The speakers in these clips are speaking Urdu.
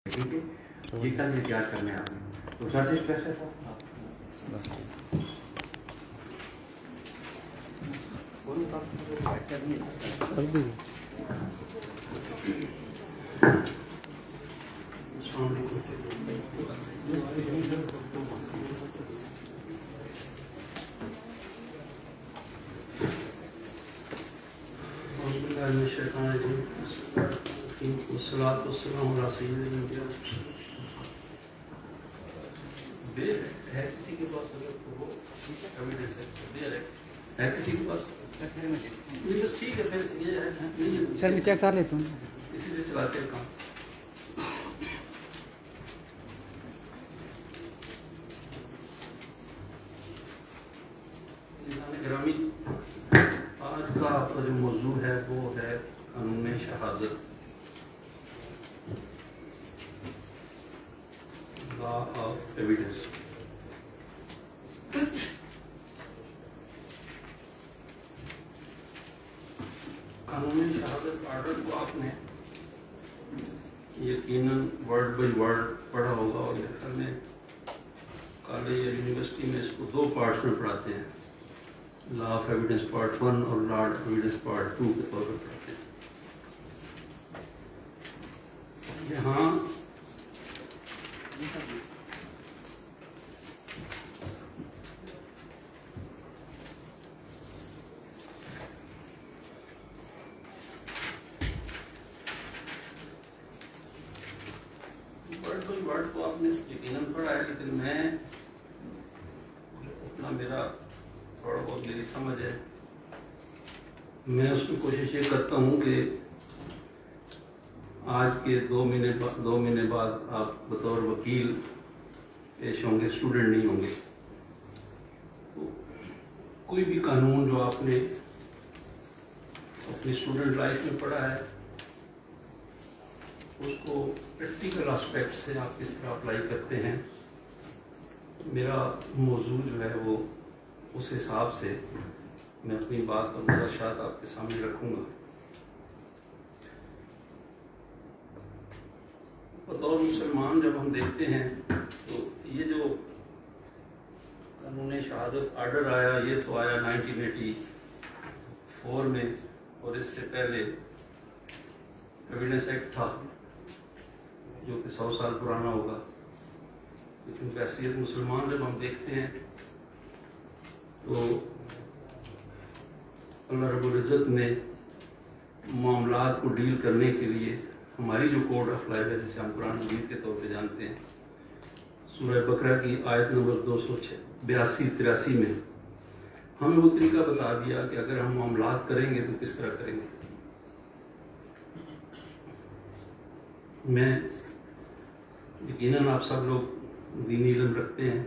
ٹھیک ہے، یہ کل احتیاط کرنا ہے آپ نے. تو سر سے کیسے تھا والصلاة والسلام على سيد الانبیاء. ہے کسی کے پاس اگر وہ ایویڈنس ہے کسی کے پاس نہیں بس ٹھیک ہے پھر یہ سر میں چیک کر لیتا ہوں اسی سے چلاتے ہیں کام. گرامی آج کا آپ کا جو موضوع ہے وہ ہے قانون شہادت. Law of evidence. قانون شہادت آرڈر کو آپ نے یقیناً ورڈ بائی ورڈ پڑھا ہوگا اور میرے خیال میں کالج یا یونیورسٹی میں اس کو دو پارٹس میں پڑھاتے ہیں. لا آف ایویڈنس پارٹ 1 اور لا آف ایویڈنس پارٹ 2 کے طور پر پڑھاتے ہیں. یہاں ورڈ کو آپ نے یقیناً پڑھا ہے لیکن میں اپنا میرا تھوڑا بہت میری سمجھ ہے میں اس کی کوشش یہ کرتا ہوں کہ آج کے 2 مہینے بعد آپ بطور وکیل پیش ہوں گے، اسٹوڈنٹ نہیں ہوں گے. تو کوئی بھی قانون جو آپ نے اپنی اسٹوڈنٹ لائف میں پڑھا ہے اس کو پریکٹیکل اسپیکٹ سے آپ کس طرح اپلائی کرتے ہیں. میرا موضوع جو ہے وہ اس حساب سے میں اپنی بات اور گزارشات آپ کے سامنے رکھوں گا. بطور مسلمان جب ہم دیکھتے ہیں تو یہ جو قانون شہادت آرڈر آیا یہ تو آیا 1984 میں اور اس سے پہلے ایویڈنس ایکٹ تھا جو کہ 100 سال پرانا ہوگا. لیکن بحیثیت مسلمان جب ہم دیکھتے ہیں تو اللہ رب العزت نے معاملات کو ڈیل کرنے کے لیے ہماری جو کوڈ آف لائف ہے جسے ہم قرآن مجید کے طور پہ جانتے ہیں سورہ بقرہ کی آیت نمبر 282-83 میں ہمیں وہ طریقہ بتا دیا کہ اگر ہم معاملات کریں گے تو کس طرح کریں گے. میں یقیناً آپ سب لوگ دینی علم رکھتے ہیں،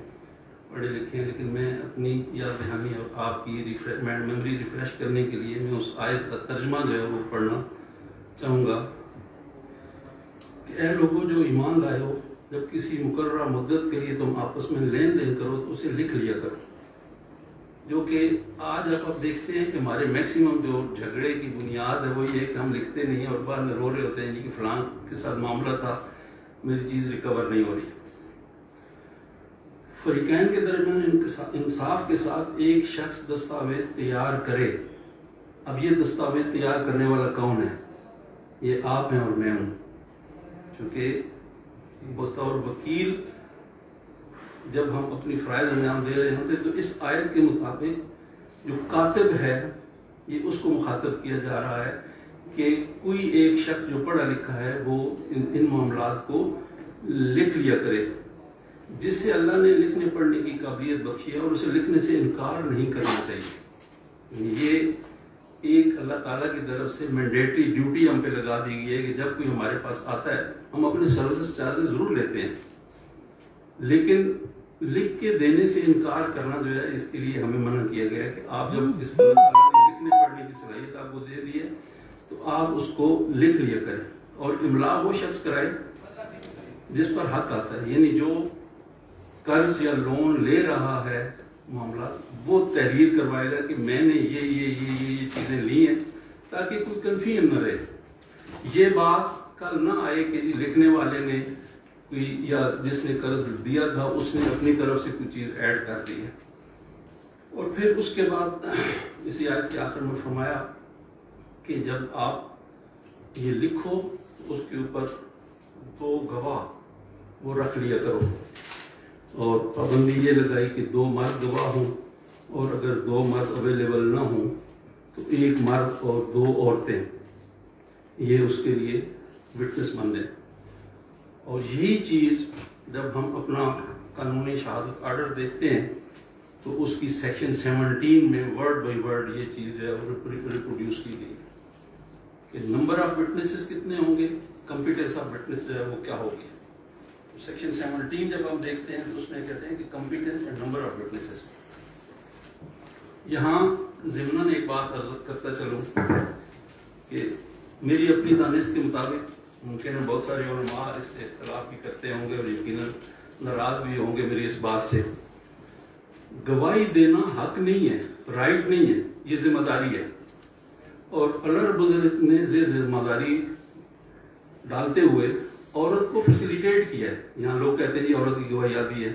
پڑھے لکھے ہیں، لیکن میں اپنی یاد دہانی اور آپ کی میموری ریفریش کرنے کے لیے میں اس آیت کا ترجمہ جو ہے وہ پڑھنا چاہوں گا کہ اے لوگوں جو ایمان لائے ہو جب کسی مقررہ مدت کے لیے تم آپس میں لین دین کرو تو اسے لکھ لیا کرو. جو کہ آج آپ دیکھتے ہیں کہ ہمارے میکسیمم جو جھگڑے کی بنیاد ہے وہ یہ ہے کہ ہم لکھتے نہیں ہیں اور بعد میں رو رہے ہوتے ہیں کہ فلاں کے ساتھ معاملہ تھا میری چیز ریکور نہیں ہو رہی. فریقین کے درمیان انصاف کے ساتھ ایک شخص دستاویز تیار کرے. اب یہ دستاویز تیار کرنے والا کون ہے؟ یہ آپ ہیں اور میں ہوں. چونکہ بطور وکیل جب ہم اپنی فرائض انجام دے رہے ہوتے تو اس آیت کے مطابق جو کاتب ہے یہ اس کو مخاطب کیا جا رہا ہے کہ کوئی ایک شخص جو پڑھا لکھا ہے وہ ان معاملات کو لکھ لیا کرے جس سے اللہ نے لکھنے پڑھنے کی قابلیت بخشی ہے اور اسے لکھنے سے انکار نہیں کرنا چاہیے. یہ ایک اللہ تعالیٰ کی طرف سے مینڈیٹری ڈیوٹی ہم پہ لگا دی گئی ہے کہ جب کوئی ہمارے پاس آتا ہے ہم اپنے سروسز چارجز ضرور لیتے ہیں لیکن لکھ کے دینے سے انکار کرنا جو ہے اس کے لیے ہمیں منع کیا گیا ہے کہ آپ جب اس اللہ تعالیٰ نے لکھنے پڑھنے کی صلاحیت آپ کو دے دی ہے تو آپ اس کو لکھ لیا کریں اور املا وہ شخص کرائے جس پر حق آتا ہے. یعنی جو قرض یا لون لے رہا ہے معاملہ وہ تحریر کروائے گا کہ میں نے یہ چیزیں لی ہیں تاکہ کوئی کنفیوژن نہ رہے. یہ بات کل نہ آئے کہ جی لکھنے والے نے کوئی یا جس نے قرض دیا تھا اس نے اپنی طرف سے کوئی چیز ایڈ کر دی ہے. اور پھر اس کے بعد اسی آیت کے آخر میں فرمایا کہ جب آپ یہ لکھو تو اس کے اوپر 2 گواہ وہ رکھ لیا کرو. اور پابندی یہ لگائی کہ 2 مرد گواہ ہوں، اور اگر 2 مرد اویلیبل نہ ہوں تو 1 مرد اور 2 عورتیں یہ اس کے لیے وٹنس بن جائیں. اور یہی چیز جب ہم اپنا قانونی شہادت آرڈر دیکھتے ہیں تو اس کی سیکشن 17 میں ورڈ بائی ورڈ یہ چیز جو ہے ریپروڈیوس کی گئی کہ نمبر آف وٹنسز کتنے ہوں گے، کمپیٹنس آف وٹنس جو ہے وہ کیا ہوگی. سیکشن 17 جب ہم دیکھتے ہیں تو اس میں کہتے ہیں کہ competence and number of witnesses. یہاں ضمناً ایک بات عرض کرتا چلوں کہ میری اپنی دانش کے مطابق ممکن ہے بہت سارے علماء اس سے اختلاف بھی کرتے ہوں گے اور یقیناً ناراض بھی ہوں گے میری اس بات سے. گواہی دینا حق نہیں ہے، رائٹ نہیں ہے، یہ ذمہ داری ہے. اور اللہ رب العزت نے یہ ذمہ داری ڈالتے ہوئے عورت کو فیسیلیٹیٹ کیا ہے. یہاں لوگ کہتے ہیں جی عورت کی گواہی آتی ہے،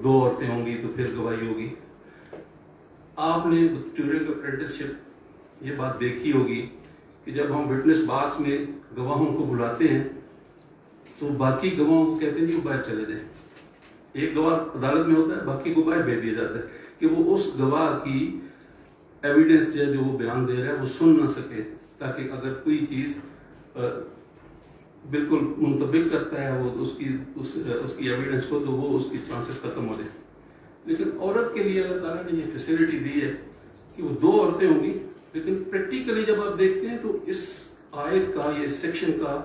2 عورتیں ہوں گی تو پھر گواہی ہوگی. آپ نے ٹیورنگ اپرینٹسشپ یہ بات دیکھی ہوگی کہ جب ہم وٹنس باکس میں گواہوں کو بلاتے ہیں تو باقی گواہوں کو کہتے ہیں جی وہ باہر چلے جائیں. ایک گواہ عدالت میں ہوتا ہے، باقی کو باہر بھیج دیا جاتا ہے کہ وہ اس گواہ کی ایویڈنس جو وہ بیان دے رہا ہے وہ سن نہ سکے، تاکہ اگر کوئی چیز بالکل منطبق کرتا ہے وہ اس کی ایویڈنس کو تو وہ اس کی چانسز ختم ہو جائے. لیکن عورت کے لیے اللہ تعالیٰ نے یہ فیسلٹی دی ہے کہ وہ 2 عورتیں ہوں گی. لیکن پریکٹیکلی جب آپ دیکھتے ہیں تو اس آیت کا یہ سیکشن کا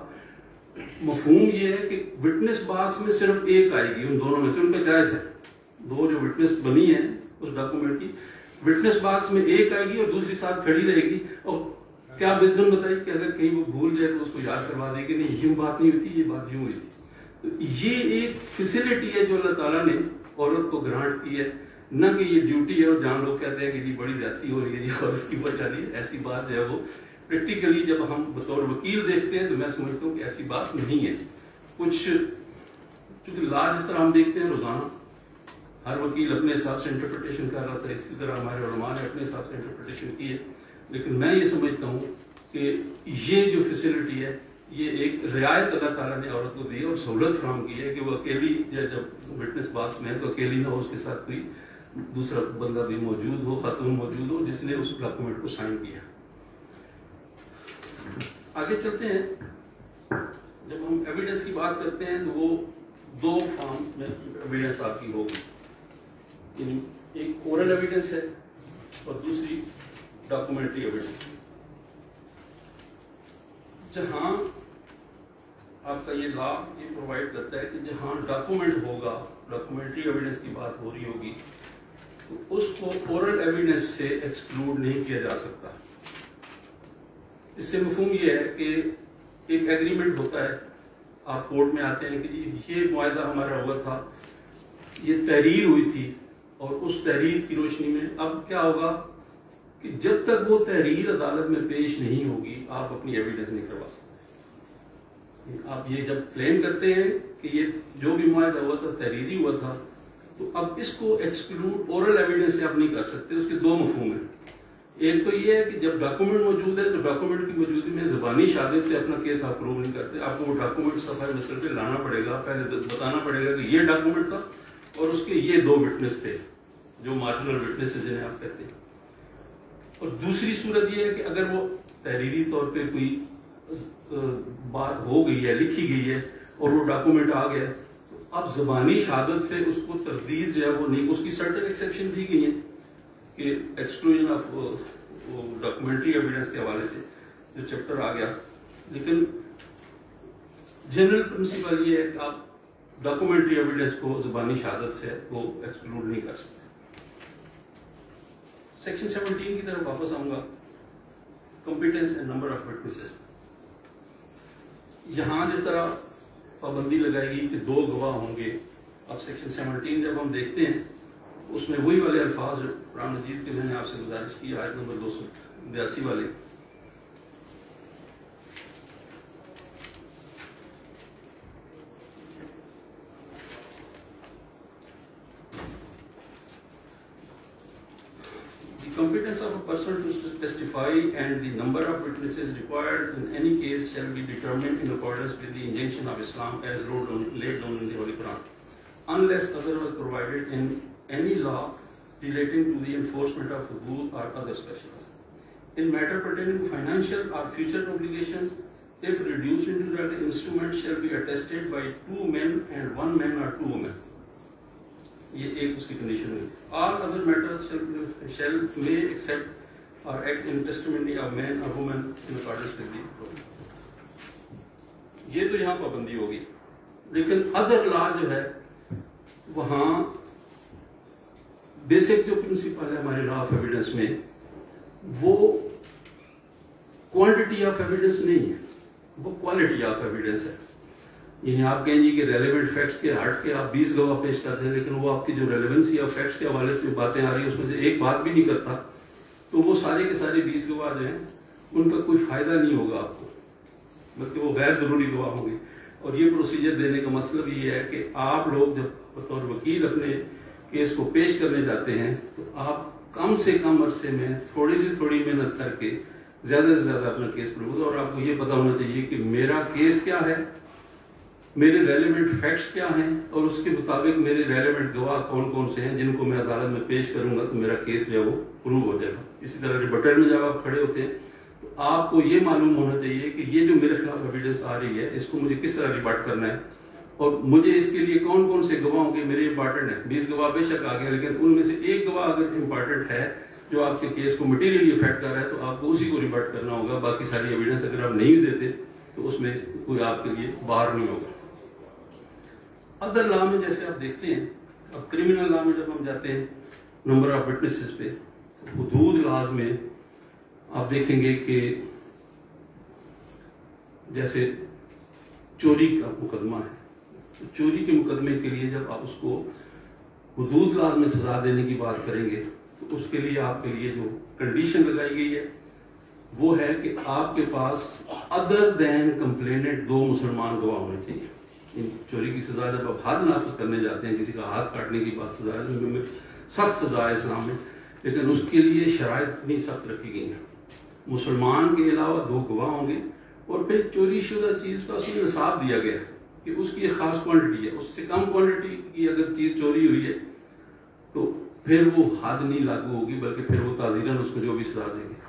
مفہوم یہ ہے کہ وٹنس باکس میں صرف 1 آئے گی، ان دونوں میں سے ان کا چوائس ہے. 2 جو وٹنس بنی ہے اس ڈاکومنٹ کی، وٹنس باکس میں 1 آئے گی اور دوسری ساتھ کھڑی رہے گی. اور کیا وزڈم بتائی کہ اگر کہیں وہ بھول جائے تو اس کو یاد کروا دے کہ نہیں یوں بات نہیں ہوتی، یہ بات یوں ہوئی تھی. تو یہ ایک فیسلٹی ہے جو اللہ تعالیٰ نے عورت کو گرانٹ کی ہے، نہ کہ یہ ڈیوٹی ہے. اور جہاں لوگ کہتے ہیں کہ جی بڑی زیادتی ہو رہی ہے، یہ عورت کی بات جا رہی ہے، ایسی بات جو ہے وہ پریکٹیکلی جب ہم بطور وکیل دیکھتے ہیں تو میں سمجھتا ہوں کہ ایسی بات نہیں ہے. کچھ چونکہ لا جس طرح ہم دیکھتے ہیں روزانہ ہر وکیل اپنے حساب سے انٹرپریٹیشن کر رہا تھا، اسی طرح ہمارے علماء نے اپنے حساب سے انٹرپریٹیشن کی ہے. لیکن میں یہ سمجھتا ہوں کہ یہ جو فیسلٹی ہے یہ ایک رعایت اللہ تعالیٰ نے عورت کو دی ہے اور سہولت فراہم کی ہے کہ وہ اکیلی جب وٹنس باکس میں ہے تو اکیلی نہ ہو، اس کے ساتھ کوئی دوسرا بندہ بھی موجود ہو، خاتون موجود ہو جس نے اس ڈاکومنٹ کو سائن کیا. آگے چلتے ہیں. جب ہم ایویڈنس کی بات کرتے ہیں تو وہ 2 فارم میں ایویڈنس آپ کی ہوگی، یعنی ایک اورل ایویڈنس ہے اور دوسری ڈاکومنٹری ایویڈنس. جہاں آپ کا یہ لا یہ پرووائڈ کرتا ہے کہ جہاں ڈاکومنٹ ہوگا، ڈاکومنٹری ایویڈنس کی بات ہو رہی ہوگی تو اس کو اورل ایویڈنس سے ایکسکلوڈ نہیں کیا جا سکتا. اس سے مفہوم یہ ہے کہ ایک ایگریمنٹ ہوتا ہے، آپ کورٹ میں آتے ہیں کہ جی یہ معاہدہ ہمارا ہوا تھا، یہ تحریر ہوئی تھی، اور اس تحریر کی روشنی میں اب کیا ہوگا کہ جب تک وہ تحریر عدالت میں پیش نہیں ہوگی آپ اپنی ایویڈنس نہیں کروا سکتے. آپ یہ جب کلیم کرتے ہیں کہ یہ جو بھی معاہدہ ہوا تھا تحریری ہوا تھا تو اب اس کو ایکسکلوڈ اورل ایویڈنس سے آپ نہیں کر سکتے. اس کے 2 مفہوم ہیں. ایک تو یہ ہے کہ جب ڈاکومنٹ موجود ہے تو ڈاکومنٹ کی موجودگی میں زبانی شہادت سے اپنا کیس آپ پروو نہیں کرتے. آپ کو وہ ڈاکومنٹ صفحہ مثل پہ لانا پڑے گا، پہلے بتانا پڑے گا کہ یہ ڈاکومنٹ تھا اور اس کے یہ 2 وٹنس تھے جو مارجنل وٹنس جنہیں آپ کہتے ہیں. اور دوسری صورت یہ ہے کہ اگر وہ تحریری طور پہ کوئی بات ہو گئی ہے، لکھی گئی ہے اور وہ ڈاکومنٹ آ گیا تو اب زبانی شہادت سے اس کو تردید جو ہے وہ نہیں. اس کی سرٹن ایکسیپشن دی گئی ہیں کہ ایکسکلوژن آف ڈاکومنٹری ایویڈنس کے حوالے سے جو چیپٹر آ گیا. لیکن جنرل پرنسپل یہ ہے کہ آپ ڈاکومنٹری ایویڈنس کو زبانی شہادت سے وہ ایکسکلوڈ نہیں کر سکتے. سیکشن 17 کی طرف واپس آؤں گا. Competence and number of witnesses. یہاں جس طرح پابندی لگائی گئی کہ 2 گواہ ہوں گے، اب سیکشن 17 جب ہم دیکھتے ہیں اس میں وہی والے الفاظ قرآن مجید کے میں نے آپ سے گزارش کی آیت نمبر 282 والے. competence of a person to testify and the number of witnesses required in any case shall be determined in accordance with the injunction of Islam as laid down in the Holy Quran, unless otherwise provided in any law relating to the enforcement of hudud or other special law. In matter pertaining to financial or future obligations, if reduced into that, the instrument shall be attested by 2 men and 1 man or 2 women. یہ ایک اس کی کنڈیشن ہے. All other matters shall may accept or act in testimony of man or woman in accordance with the law. یہ تو یہاں پابندی ہوگی. لیکن ادر لا جو ہے وہاں بیسک جو پرنسپل ہے ہمارے لا آف ایویڈنس میں وہ کوانٹٹی آف ایویڈنس نہیں ہے, وہ کوالٹی آف ایویڈنس ہے. یعنی آپ کہیں گے کہ ریلیونٹ فیکٹس کے ہٹ کے آپ 20 گواہ پیش کرتے ہیں, لیکن وہ آپ کی جو ریلیونسی آف فیکٹس کے حوالے سے باتیں آ رہی ہیں اس میں سے ایک بات بھی نہیں کرتا, تو وہ سارے کے سارے 20 گواہ جو ہیں ان کا کوئی فائدہ نہیں ہوگا آپ کو, بلکہ وہ غیر ضروری گواہ ہوں گے. اور یہ پروسیجر دینے کا مطلب یہ ہے کہ آپ لوگ جب بطور وکیل اپنے کیس کو پیش کرنے جاتے ہیں تو آپ کم سے کم عرصے میں تھوڑی سی تھوڑی محنت کر کے زیادہ سے زیادہ اپنا کیس پروو کرو. اور آپ کو یہ پتا ہونا چاہیے کہ میرا کیس کیا ہے, میرے ریلیونٹ فیکٹس کیا ہیں, اور اس کے مطابق میرے ریلیونٹ گواہ کون کون سے ہیں جن کو میں عدالت میں پیش کروں گا تو میرا کیس جو ہے وہ پروو ہو جائے گا. اسی طرح ریبٹل میں جب آپ کھڑے ہوتے ہیں تو آپ کو یہ معلوم ہونا چاہیے کہ یہ جو میرے خلاف ایویڈنس آ رہی ہے اس کو مجھے کس طرح ریبٹ کرنا ہے, اور مجھے اس کے لیے کون کون سے گواہوں کے میرے امپارٹنٹ ہیں. 20 گواہ بے شک آ گئے, لیکن ان میں سے ایک گواہ اگر امپارٹنٹ ہے جو آپ کے کیس کو مٹیریلی افیکٹ کر رہا ہے تو آپ کو اسی کو ریبٹ کرنا ہوگا. باقی ساری ایویڈنس اگر آپ نہیں دیتے تو اس میں کوئی آپ کے لیے باہر نہیں ہوگا. ادر لا میں جیسے آپ دیکھتے ہیں, اب کرمنل لا میں جب ہم جاتے ہیں نمبر آف وٹنسز پہ, حدود لاز میں آپ دیکھیں گے کہ جیسے چوری کا مقدمہ ہے, تو چوری کے مقدمے کے لیے جب آپ اس کو حدود لاز میں سزا دینے کی بات کریں گے تو اس کے لیے آپ کے لیے جو کنڈیشن لگائی گئی ہے وہ ہے کہ آپ کے پاس ادر دین کمپلینٹ 2 مسلمان گواہ ہونے چاہیے. چوری کی سزا جب آپ ہاتھ نافذ کرنے جاتے ہیں, کسی کا ہاتھ کاٹنے کی بات سزا ہے, سخت سزا ہے اسلام میں, لیکن اس کے لیے شرائط اتنی سخت رکھی گئی ہیں. مسلمان کے علاوہ 2 گواہ ہوں گے, اور پھر چوری شدہ چیز کا اس میں نصاب دیا گیا کہ اس کی ایک خاص کوانٹٹی ہے, اس سے کم کوانٹٹی کی اگر چیز چوری ہوئی ہے تو پھر وہ حد نہیں لاگو ہوگی, بلکہ پھر وہ تعزیراً اس کو جو بھی سزا دیں گے.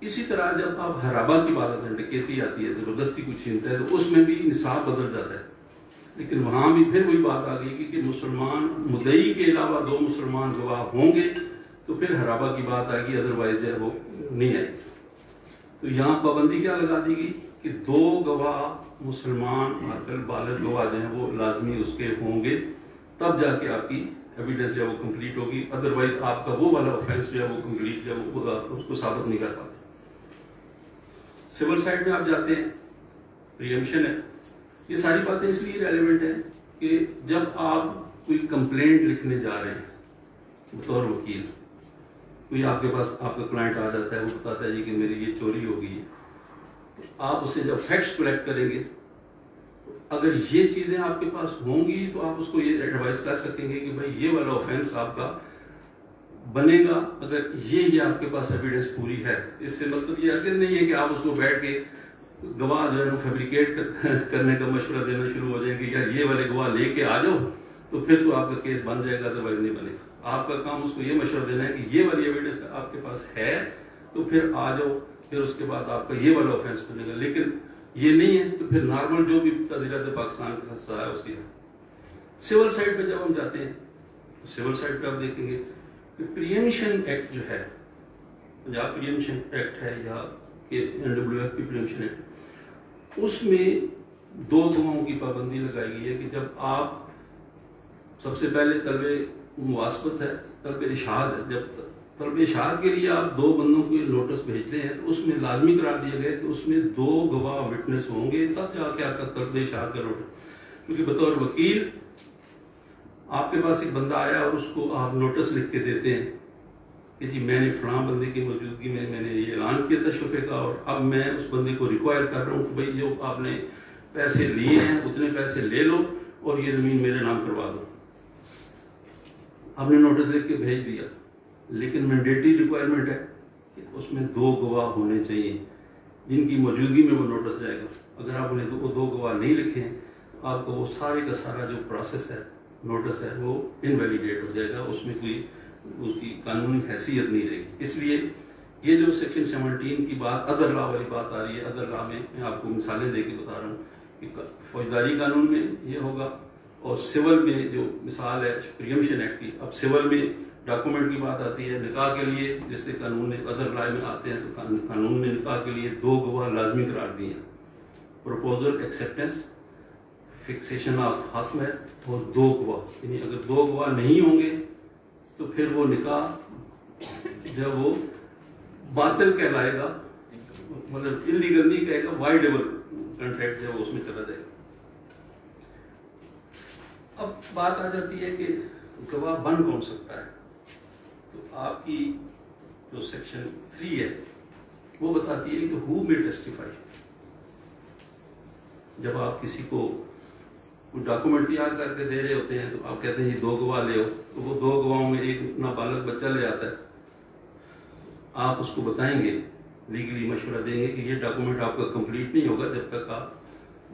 اسی طرح جب آپ حرابہ کی بات آتے ہیں, ڈکیتی آتی ہے, زبردستی کچھ چھینتا ہے, تو اس میں بھی نصاب بدل جاتا ہے. لیکن وہاں بھی پھر وہی بات آ گئی کہ مسلمان مدعی کے علاوہ 2 مسلمان گواہ ہوں گے تو پھر حرابہ کی بات آئے گی, ادروائز جو ہے وہ نہیں آئے گی. تو یہاں پابندی کیا لگا دی گئی کہ 2 گواہ مسلمان عاقل بالغ گواہ جو ہیں وہ لازمی اس کے ہوں گے, تب جا کے آپ کی ایویڈنس جو ہے وہ کمپلیٹ ہوگی. ادروائز آپ کا وہ والا آفینس جو ہے وہ کمپلیٹ جو ہے وہ اس کو ثابت نہیں کر پاتے. سول سائڈ میں آپ جاتے ہیں, پریمپشن ہے. یہ ساری باتیں اس لیے ریلیونٹ ہیں کہ جب آپ کوئی کمپلینٹ لکھنے جا رہے ہیں بطور وکیل, کوئی آپ کے پاس آپ کا کلائنٹ آ جاتا ہے, وہ بتاتا ہے جی کہ میری یہ چوری ہو گئی ہے, تو آپ اسے جب فیکٹس کلیکٹ کریں گے اگر یہ چیزیں آپ کے پاس ہوں گی تو آپ اس کو یہ ایڈوائز کر سکیں گے کہ بھائی یہ والا آفینس آپ کا بنے گا اگر یہ آپ کے پاس ایویڈنس پوری ہے. اس سے مطلب یہ ہرگز نہیں ہے کہ آپ اس کو بیٹھ کے گواہ جو ہے فیبریکیٹ کرنے کا مشورہ دینا شروع ہو جائیں گے, یار یہ والے گواہ لے کے آ جاؤ تو پھر تو آپ کا کیس بن جائے گا, ادروائز نہیں بنے گا. آپ کا کام اس کو یہ مشورہ دینا ہے کہ یہ والی ایویڈنس آپ کے پاس ہے تو پھر آ جاؤ, پھر اس کے بعد آپ کا یہ والا آفینس بنے گا. لیکن یہ نہیں ہے تو پھر نارمل جو بھی تعزیرات پاکستان کے ساتھ سزا ہے اس کی ہے. سول سائڈ پہ جب ہم جاتے ہیں تو سول سائڈ پہ آپ دیکھیں گے کہ پریمپشن ایکٹ جو ہے, پنجاب پریمپشن ایکٹ ہے یا NWFP پریمپشن ایکٹ, اس میں 2 گواہوں کی پابندی لگائی گئی ہے کہ جب آپ سب سے پہلے طلب مواسبت ہے, طلب اشہاد ہے, جب طلب اشہاد کے لیے آپ 2 بندوں کو نوٹس بھیجتے ہیں تو اس میں لازمی قرار دیا گیا کہ اس میں 2 گواہ وٹنس ہوں گے, تب جا کے آپ کا طلب اشہاد کا نوٹس. کیونکہ بطور وکیل آپ کے پاس ایک بندہ آیا اور اس کو آپ نوٹس لکھ کے دیتے ہیں کہ جی میں نے فلاں بندے کی موجودگی میں نے یہ اعلان کیا تھا شفے کا, اور اب میں اس بندے کو ریکوائر کر رہا ہوں کہ بھائی جو آپ نے پیسے لیے ہیں اتنے پیسے لے لو اور یہ زمین میرے نام کروا دو. آپ نے نوٹس لکھ کے بھیج دیا, لیکن مینڈیٹری ریکوائرمنٹ ہے کہ اس میں 2 گواہ ہونے چاہیے جن کی موجودگی میں وہ نوٹس جائے گا. اگر آپ نے 2 گواہ نہیں لکھے ہیں آپ کو وہ سارے کا سارا جو پروسیس ہے نوٹس ہے وہ انویلیڈیٹ ہو جائے گا, اس میں کوئی اس کی قانونی حیثیت نہیں رہے گی. اس لیے یہ جو سیکشن 17 کی بات ادر لا والی بات آ رہی ہے, ادر لا میں آپ کو مثالیں دے کے بتا رہا ہوں کہ فوجداری قانون میں یہ ہوگا اور سول میں جو مثال ہے پریمپشن ایکٹ کی. اب سول میں ڈاکومنٹ کی بات آتی ہے نکاح کے لیے, جس سے قانون نے ادر لا میں آتے ہیں تو قانون نے نکاح کے لیے 2 گواہ لازمی قرار دیے ہیں. پروپوزل ایکسیپٹنس, فکسیشن آف حق ہے اور 2 گواہ, یعنی اگر 2 گواہ نہیں ہوں گے تو پھر وہ نکاح جب وہ باطل کہلائے گا, مطلب انلیگل نہیں کہے گا, وائڈیبل کنٹریکٹ جو اس میں چلا جائے گا. اب بات آ جاتی ہے کہ گواہ بن کون سکتا ہے. تو آپ کی جو سیکشن 3 ہے وہ بتاتی ہے کہ ہو may testify. جب آپ کسی کو ڈاکومنٹ تیار کر کے دے رہے ہوتے ہیں تو آپ کہتے ہیں 2 گواہ لے ہو, تو وہ 2 گواہوں میں ایک نابالغ بچہ لے آتا ہے. آپ اس کو بتائیں گے, لیگلی مشورہ دیں گے کہ یہ ڈاکومنٹ آپ کا کمپلیٹ نہیں ہوگا جب تک آپ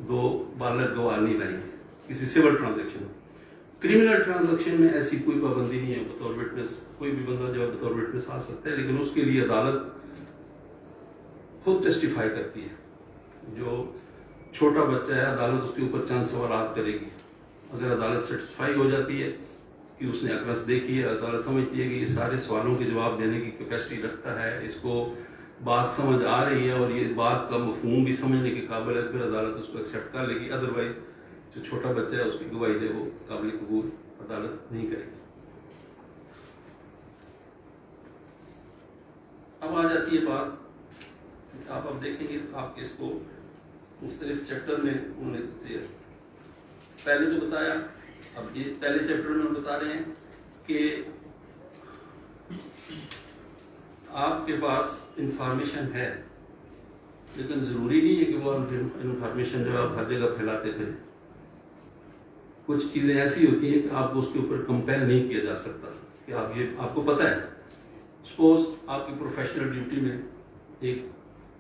2 بالغ گواہ نہیں لائیں گے کسی سول ٹرانزیکشن میں. کرمنل ٹرانزیکشن میں ایسی کوئی پابندی نہیں ہے, بطور وٹنس کوئی بھی بندہ جو ہے بطور وٹنس آ سکتا ہے, لیکن اس کے لیے عدالت خود ٹیسٹیفائی کرتی ہے. جو چھوٹا بچہ ہے عدالت اس کے اوپر چند سوالات کرے گی. اگر عدالت سیٹسفائی ہو جاتی ہے کہ اس نے اکرس دیکھی ہے, عدالت سمجھتی ہے کہ یہ سارے سوالوں کے جواب دینے کی کیپیسٹی رکھتا ہے, اس کو بات سمجھ آ رہی ہے اور یہ بات کا مفہوم بھی سمجھنے کے قابل ہے, پھر عدالت اس کو ایکسیپٹ کر لے گی. ادروائز جو چھوٹا بچہ ہے اس کی گواہی جو ہے وہ قابل قبول عدالت نہیں کرے گی. اب آ جاتی ہے بات, آپ اب دیکھیں گے آپ اس کو مختلف چیپٹر میں انہوں نے پہلے تو بتایا, اب یہ پہلے چیپٹر میں بتا رہے ہیں کہ آپ کے پاس انفارمیشن ہے, لیکن ضروری نہیں ہے کہ وہ انفارمیشن جو آپ ہر جگہ پھیلاتے تھے. کچھ چیزیں ایسی ہوتی ہیں کہ آپ کو اس کے اوپر کمپیل نہیں کیا جا سکتا کہ آپ کو پتہ ہے. سپوز آپ کی پروفیشنل ڈیوٹی میں ایک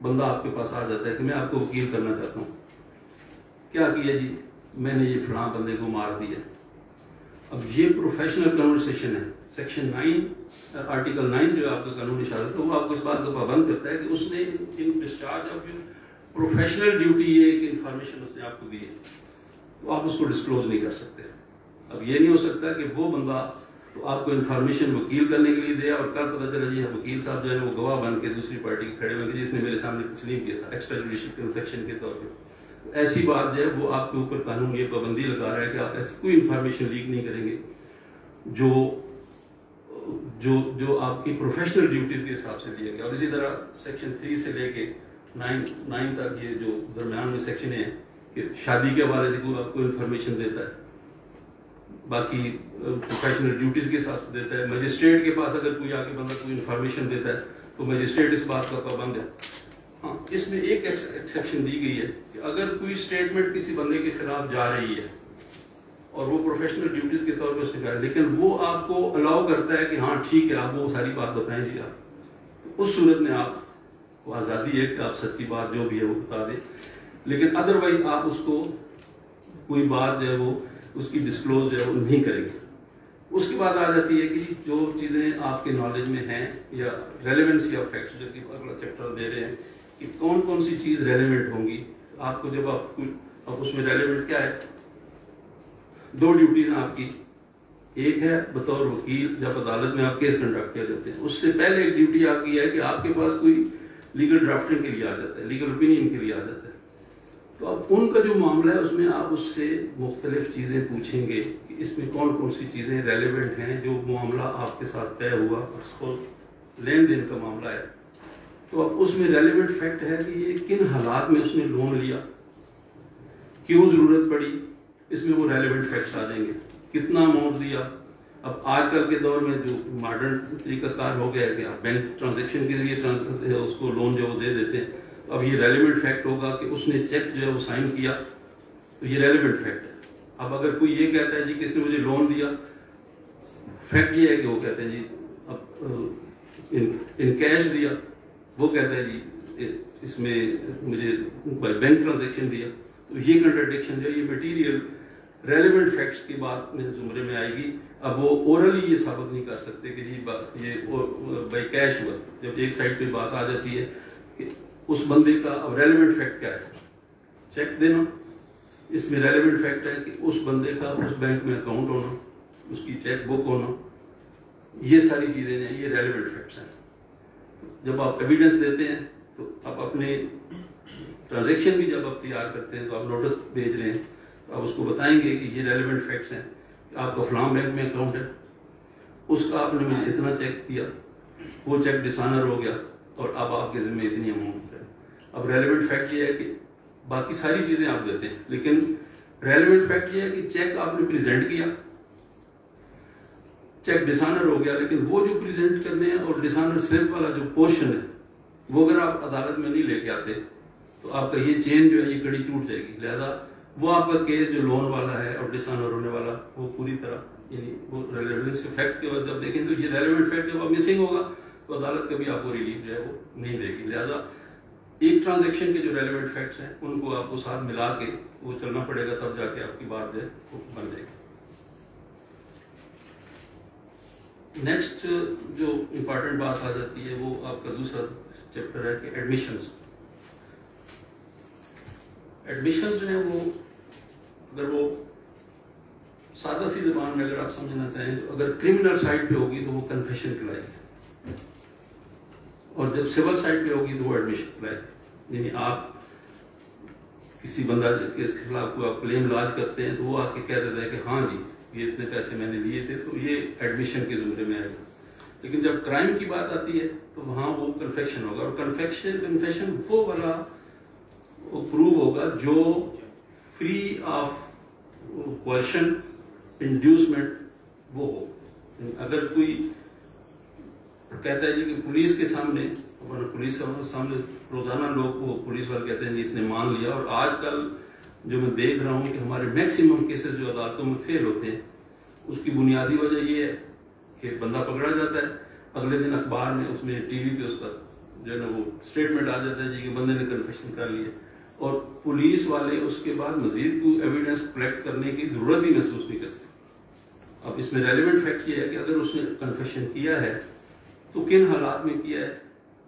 بندہ آپ کے پاس آ جاتا ہے کہ میں آپ کو وکیل کرنا چاہتا ہوں. کیا کیا جی, میں نے یہ فلاں بندے کو مار دیا. اب یہ پروفیشنل کنورسیشن ہے. سیکشن 9 آرٹیکل 9 جو آپ کا قانونی اشارت ہے وہ آپ کو اس بات کو پابند کرتا ہے کہ اس نے in discharge of your professional duty یہ ایک انفارمیشن اس نے آپ کو دی ہے تو آپ اس کو ڈسکلوز نہیں کر سکتے. اب یہ نہیں ہو سکتا کہ وہ بندہ تو آپ کو انفارمیشن وکیل کرنے کے لیے دیا اور کل پتہ چلا جی وکیل صاحب جو ہے وہ گواہ بن کے دوسری پارٹی کے کھڑے ہوئے جس نے میرے سامنے تسلیم کیا تھا ایکسٹرا جوڈیشل کنفیکشن کے طور پہ. ایسی بات جو ہے وہ آپ کے اوپر قانون یہ پابندی لگا رہا ہے کہ آپ ایسی کوئی انفارمیشن لیک نہیں کریں گے جو آپ کی پروفیشنل ڈیوٹیز کے حساب سے دیا گیا. اور اسی طرح سیکشن 3 سے لے کے 9 تک یہ جو درمیان میں سیکشن ہے کہ شادی کے حوالے سے کوئی آپ کو انفارمیشن دیتا ہے, باقی پروفیشنل ڈیوٹیز کے حساب سے دیتا ہے. مجسٹریٹ کے پاس اگر کوئی آگے بندہ کوئی انفارمیشن دیتا ہے تو مجسٹریٹ اس بات کا پابند ہے. ہاں, اس میں ایک ایکسیپشن دی گئی ہے کہ اگر کوئی اسٹیٹمنٹ کسی بندے کے خلاف جا رہی ہے اور وہ پروفیشنل ڈیوٹیز کے طور پہ اس نے کہا, لیکن وہ آپ کو الاؤ کرتا ہے کہ ہاں ٹھیک ہے آپ وہ ساری بات بتائیں جی آپ, اس صورت میں آپ کو آزادی ہے کہ آپ سچی بات جو بھی ہے وہ بتا دیں. لیکن ادروائز آپ اس کو کوئی بات جو ہے وہ اس کی ڈسکلوز جو ہے وہ نہیں کریں گے. اس کے بعد آ جاتی ہے کہ جو چیزیں آپ کے نالج میں ہیں یا ریلیونسی آف فیکٹس جو کہ اگلا چیپٹر دے رہے ہیں کہ کون کون سی چیز ریلیونٹ ہوں گی آپ کو. جب آپ اس میں ریلیونٹ کیا ہے, 2 ڈیوٹیز ہیں آپ کی. ایک ہے بطور وکیل جب عدالت میں آپ کیس کنڈکٹ کیا جاتے ہیں, اس سے پہلے ایک ڈیوٹی آپ کی ہے کہ آپ کے پاس کوئی لیگل ڈرافٹنگ کے لیے آ جاتا ہے, لیگل اوپینین کے لیے آ جاتا ہے. تو اب ان کا جو معاملہ ہے اس میں آپ اس سے مختلف چیزیں پوچھیں گے کہ اس میں کون کون سی چیزیں ریلیونٹ ہیں. جو معاملہ آپ کے ساتھ طے ہوا اس کو لین دین کا معاملہ ہے تو اب اس میں ریلیونٹ فیکٹ ہے کہ یہ کن حالات میں اس نے لون لیا, کیوں ضرورت پڑی, اس میں وہ ریلیونٹ فیکٹس آ جائیں گے. کتنا اماؤنٹ دیا. اب آج کل کے دور میں جو ماڈرن طریقہ کار ہو گیا ہے کہ آپ بینک ٹرانزیکشن کے لیے اس کو لون جو وہ دے دیتے ہیں. اب یہ ریلیونٹ فیکٹ ہوگا کہ اس نے چیک جو ہے وہ سائن کیا تو یہ ریلیونٹ فیکٹ ہے. اب اگر کوئی یہ کہتا ہے جی کس نے مجھے لون دیا, فیکٹ یہ ہے کہ وہ کہتے ہیں جی اب ان کیش دیا، وہ کہتا ہے جی اس میں مجھے بینک ٹرانزیکشن دیا. تو یہ کنٹراڈکشن جو ہے یہ میٹیریل ریلیونٹ فیکٹس کی بات میں زمرے میں آئے گی. اب وہ اورلی یہ ثابت نہیں کر سکتے کہ جی یہ بائی کیش ہوا. جب ایک سائڈ پہ بات آ جاتی ہے کہ اس بندے کا اب ریلیونٹ فیکٹ کیا ہے، چیک دینا، اس میں ریلیونٹ فیکٹ ہے کہ اس بندے کا اس بینک میں اکاؤنٹ ہونا، اس کی چیک بک ہونا، یہ ساری چیزیں ہیں، یہ ریلیونٹ فیکٹس ہیں. جب آپ ایویڈنس دیتے ہیں تو آپ اپنے ٹرانزیکشن بھی جب آپ تیار کرتے ہیں تو آپ نوٹس بھیج رہے ہیں تو آپ اس کو بتائیں گے کہ یہ ریلیونٹ فیکٹس ہیں کہ آپ کا فلاں بینک میں اکاؤنٹ ہے، اس کا آپ نے مجھے اتنا چیک کیا، وہ چیک ڈسانر ہو گیا اور اب آپ کے ذمہ اتنی اماؤنٹ ہے. اب ریلیونٹ فیکٹ یہ ہے کہ باقی ساری چیزیں آپ دیتے ہیں، لیکن ریلیونٹ فیکٹ یہ ہے کہ چیک آپ نے پریزنٹ کیا، چیک ڈسانر ہو گیا، لیکن وہ جو پریزنٹ کرنے ہیں اور ڈسانر سلپ والا جو پورشن ہے وہ اگر آپ عدالت میں نہیں لے کے آتے تو آپ کا یہ چین جو ہے یہ کڑی ٹوٹ جائے گی. لہذا وہ آپ کا کیس جو لون والا ہے اور ڈسانر ہونے والا وہ پوری طرح یعنی وہ ریلیونس کے فیکٹ کے بعد جب دیکھیں تو یہ ریلیونٹ فیکٹ جب آپ مسنگ ہوگا تو عدالت کبھی آپ کو ریلیف جو ہے وہ نہیں دے گی. لہذا ایک ٹرانزیکشن کے جو ریلیونٹ فیکٹس ہیں ان کو آپ کو ساتھ ملا کے وہ چلنا پڑے گا، تب جا کے آپ کی بات جو ہے وہ بن جائے گی. نیکسٹ جو امپارٹنٹ بات آ جاتی ہے وہ آپ کا دوسرا چیپٹر ہے کہ ایڈمیشنز. ایڈمیشنز جو ہیں وہ اگر وہ سادہ سی زبان میں اگر آپ سمجھنا چاہیں تو اگر کرمنل سائڈ پہ ہوگی تو وہ کنفیشن کہلائے گی، اور جب سول سائڈ پہ ہوگی تو وہ ایڈمیشن کہلائے گی. یعنی آپ کسی بندہ کے خلاف کوئی آپ کلیم لاج کرتے ہیں تو وہ آ کے کہہ دیتا ہے کہ ہاں جی یہ اتنے پیسے میں نے لیے تھے، تو یہ ایڈمیشن کے زمرے میں آئے گا. لیکن جب کرائم کی بات آتی ہے تو وہاں وہ کنفیشن ہوگا، اور کنفیشن وہ والا پروو ہوگا جو فری آف کوئرشن انڈیوسمنٹ وہ ہو. اگر کوئی کہتا ہے جی کہ پولیس کے سامنے، پولیس کے سامنے روزانہ لوگ وہ پولیس والے کہتے ہیں جی اس نے مان لیا، اور آج کل جو میں دیکھ رہا ہوں کہ ہمارے میکسیمم کیسز جو عدالتوں میں فیل ہوتے ہیں اس کی بنیادی وجہ یہ ہے کہ بندہ پکڑا جاتا ہے، اگلے دن اخبار میں اس میں ٹی وی پہ اس کا جو ہے نا وہ اسٹیٹمنٹ آ جاتا ہے جی کہ بندے نے کنفیشن کر لی ہے، اور پولیس والے اس کے بعد مزید کوئی ایویڈنس کلیکٹ کرنے کی ضرورت ہی محسوس نہیں کرتے. اب اس میں ریلیونٹ فیکٹ یہ ہے کہ اگر اس نے کنفیشن کیا ہے تو کن حالات میں کیا ہے،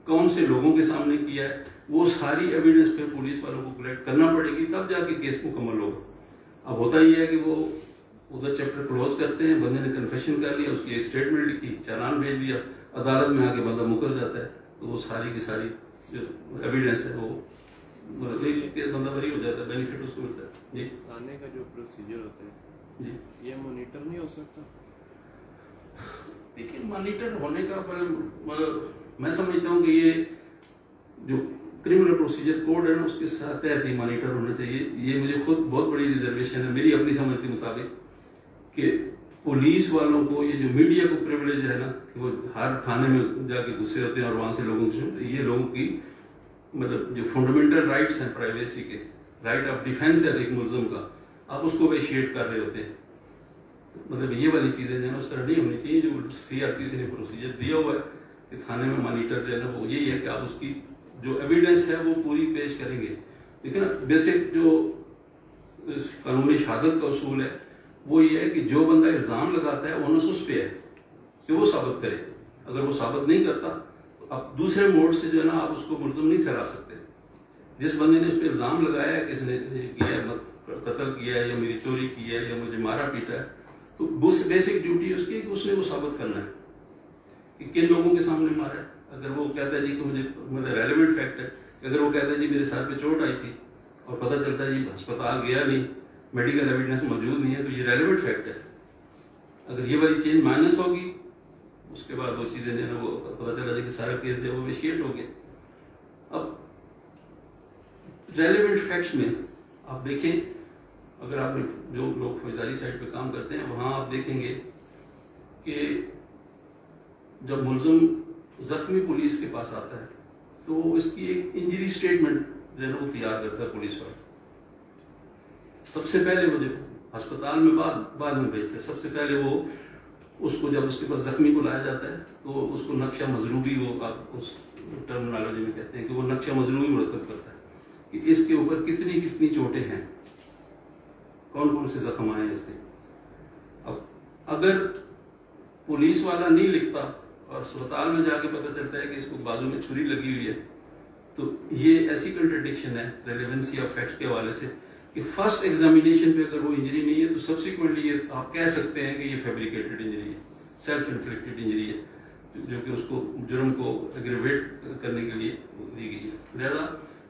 کون سے لوگوں کے سامنے کیا ہے، وہ ساری ایویڈنس پہ پولیس والوں کو کلیکٹ کرنا پڑے گی، تب جا کے کیس مکمل ہوگا. اب ہوتا یہ ہے کہ وہ ادھر چیپٹر کلوز کرتے ہیں، بندے نے کنفیشن کر لیا، اس کی ایک اسٹیٹمنٹ لکھی، چالان بھیج دیا، عدالت میں آ کے بندہ مکر جاتا ہے، تو وہ ساری کی ساری جو ایویڈنس ہے وہ بندہ بری ہو جاتا ہے، بینیفٹ اس کو ملتا ہے. جی تھانے کا جو پروسیجر ہوتا ہے جی یہ مانیٹر نہیں ہو سکتا؟ لیکن مانیٹر ہونے کا میں سمجھتا ہوں کہ یہ جو کرمنل پروسیجر کوڈ ہے نا اس کے ساتھ تحت ہی مانیٹر ہونا چاہیے. یہ مجھے خود بہت بڑی ریزرویشن ہے میری اپنی سمجھ کے مطابق کہ پولیس والوں کو یہ جو میڈیا کو پریولیج ہے نا کہ وہ ہر تھانے میں جا کے گھسے ہوتے ہیں اور وہاں سے لوگوں کی، یہ لوگوں کی مطلب جو فنڈامنٹل رائٹس ہیں پرائیویسی کے، رائٹ آف ڈیفینس ہے ایک ملزم کا، آپ اس کو ویشیٹ کر رہے ہوتے ہیں. مطلب یہ والی چیزیں جو ہے اس طرح نہیں ہونی چاہیے. جو سی آر پی سی نے پروسیجر دیا ہوا ہے کہ تھانے میں مانیٹر جو ہے نا وہ یہی ہے کہ آپ اس کی جو ایویڈنس ہے وہ پوری پیش کریں گے. لیکن بیسک جو قانونی شہادت کا اصول ہے وہ یہ ہے کہ جو بندہ الزام لگاتا ہے اونس اس پہ ہے کہ وہ ثابت کرے. اگر وہ ثابت نہیں کرتا تو آپ دوسرے موڈ سے جو ہے نا آپ اس کو ملزم نہیں ٹھہرا سکتے. جس بندے نے اس پہ الزام لگایا ہے کہ اس نے کیا ہے، قتل کیا ہے یا میری چوری کی ہے یا مجھے مارا پیٹا ہے، تو بیسک ڈیوٹی اس کی کہ اس نے وہ ثابت کرنا ہے کہ کن لوگوں کے سامنے مارا ہے. اگر وہ کہتا ہے جی کہ مجھے مطلب ریلیونٹ فیکٹ ہے، اگر وہ کہتا ہے جی میرے سر پہ چوٹ آئی تھی اور پتہ چلتا ہے جی ہسپتال گیا نہیں، میڈیکل ایویڈنس موجود نہیں ہے، تو یہ ریلیونٹ فیکٹ ہے. اگر یہ والی چیز مائنس ہوگی اس کے بعد وہ چیزیں جو ہے نا وہ پتہ چلا جائے کہ سارا کیس جو ہے وہ ویشیٹ ہو گیا. اب ریلیونٹ فیکٹس میں آپ دیکھیں، اگر آپ جو لوگ فوجداری سائٹ پہ کام کرتے ہیں وہاں آپ دیکھیں گے کہ جب ملزم زخمی پولیس کے پاس آتا ہے تو اس کی ایک انجری اسٹیٹمنٹ جو ہے نا وہ تیار کرتا ہے پولیس والا. سب سے پہلے وہ جو ہسپتال میں بعد میں بھیجتا ہے، سب سے پہلے وہ اس کو جب اس کے پاس زخمی کو لایا جاتا ہے تو اس کو نقشہ مضروبی، وہ آپ اس ٹرمنالوجی میں کہتے ہیں کہ وہ نقشہ مضروبی مرتب کرتا ہے کہ اس کے اوپر کتنی کتنی چوٹیں ہیں، کون کون سے زخم آئے ہیں اس کے۔ اب اگر پولیس والا نہیں لکھتا اور اسپتال میں جا کے پتہ چلتا ہے کہ اس کو بازو میں چھری لگی ہوئی ہے، تو یہ ایسی کنٹرڈکشن ہے ریلیونسی آف فیکٹ کے حوالے سے کہ فرسٹ ایگزامینیشن پہ اگر وہ انجری نہیں ہے تو سبسیکوئنٹلی یہ آپ کہہ سکتے ہیں کہ یہ فیبریکیٹڈ انجری ہے، سیلف انفلکٹڈ انجری ہے، جو کہ اس کو جرم کو ایگریویٹ کرنے کے لیے دی گئی ہے۔ لہذا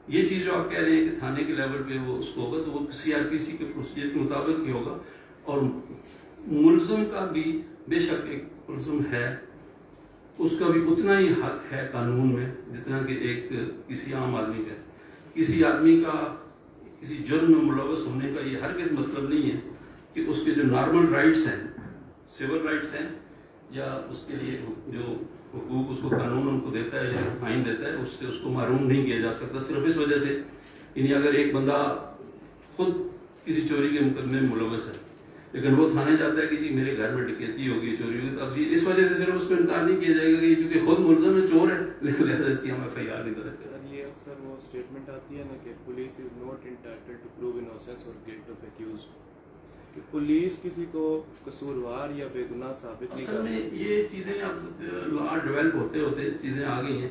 یہ چیز جو آپ کہہ رہے ہیں کہ تھانے کے لیول پہ وہ اس کو ہوگا تو وہ CRPC کے پروسیجر کے مطابق ہی ہوگا، اور ملزم کا بھی بے شک ایک ملزم ہے، اس کا بھی اتنا ہی حق ہے قانون میں جتنا کہ ایک کسی عام آدمی کا۔ کسی آدمی کا کسی جرم میں ملوث ہونے کا یہ ہرگز مطلب نہیں ہے کہ اس کے جو نارمل رائٹس ہیں، سول رائٹس ہیں، یا اس کے لیے جو حقوق اس کو قانون ان کو دیتا ہے یا آئین دیتا ہے، اس سے اس کو محروم نہیں کیا جا سکتا صرف اس وجہ سے، یعنی اگر ایک بندہ خود کسی چوری کے مقدمے میں ملوث ہے لیکن وہ تھانے جاتا ہے کہ جی میرے گھر میں ڈکیتی ہوگی، چوری ہوگی، تو اب جی اس وجہ سے صرف اس کو انکار نہیں کیا جائے گا کہ چونکہ خود ملزم ہے، چور ہے، لیکن لہٰذا اس کی ہم FIR نہیں کرتے۔ سر یہ اکثر وہ اسٹیٹمنٹ آتی ہے نا کہ police is not entitled to prove innocence اور گلٹ آف ایکیوزڈ، کہ پولیس کسی کو قصوروار یا بے گناہ ثابت نہیں اصل کر میں سکتی۔ یہ چیزیں اب لا ڈیولپ ہوتے ہوتے چیزیں آ گئی ہیں،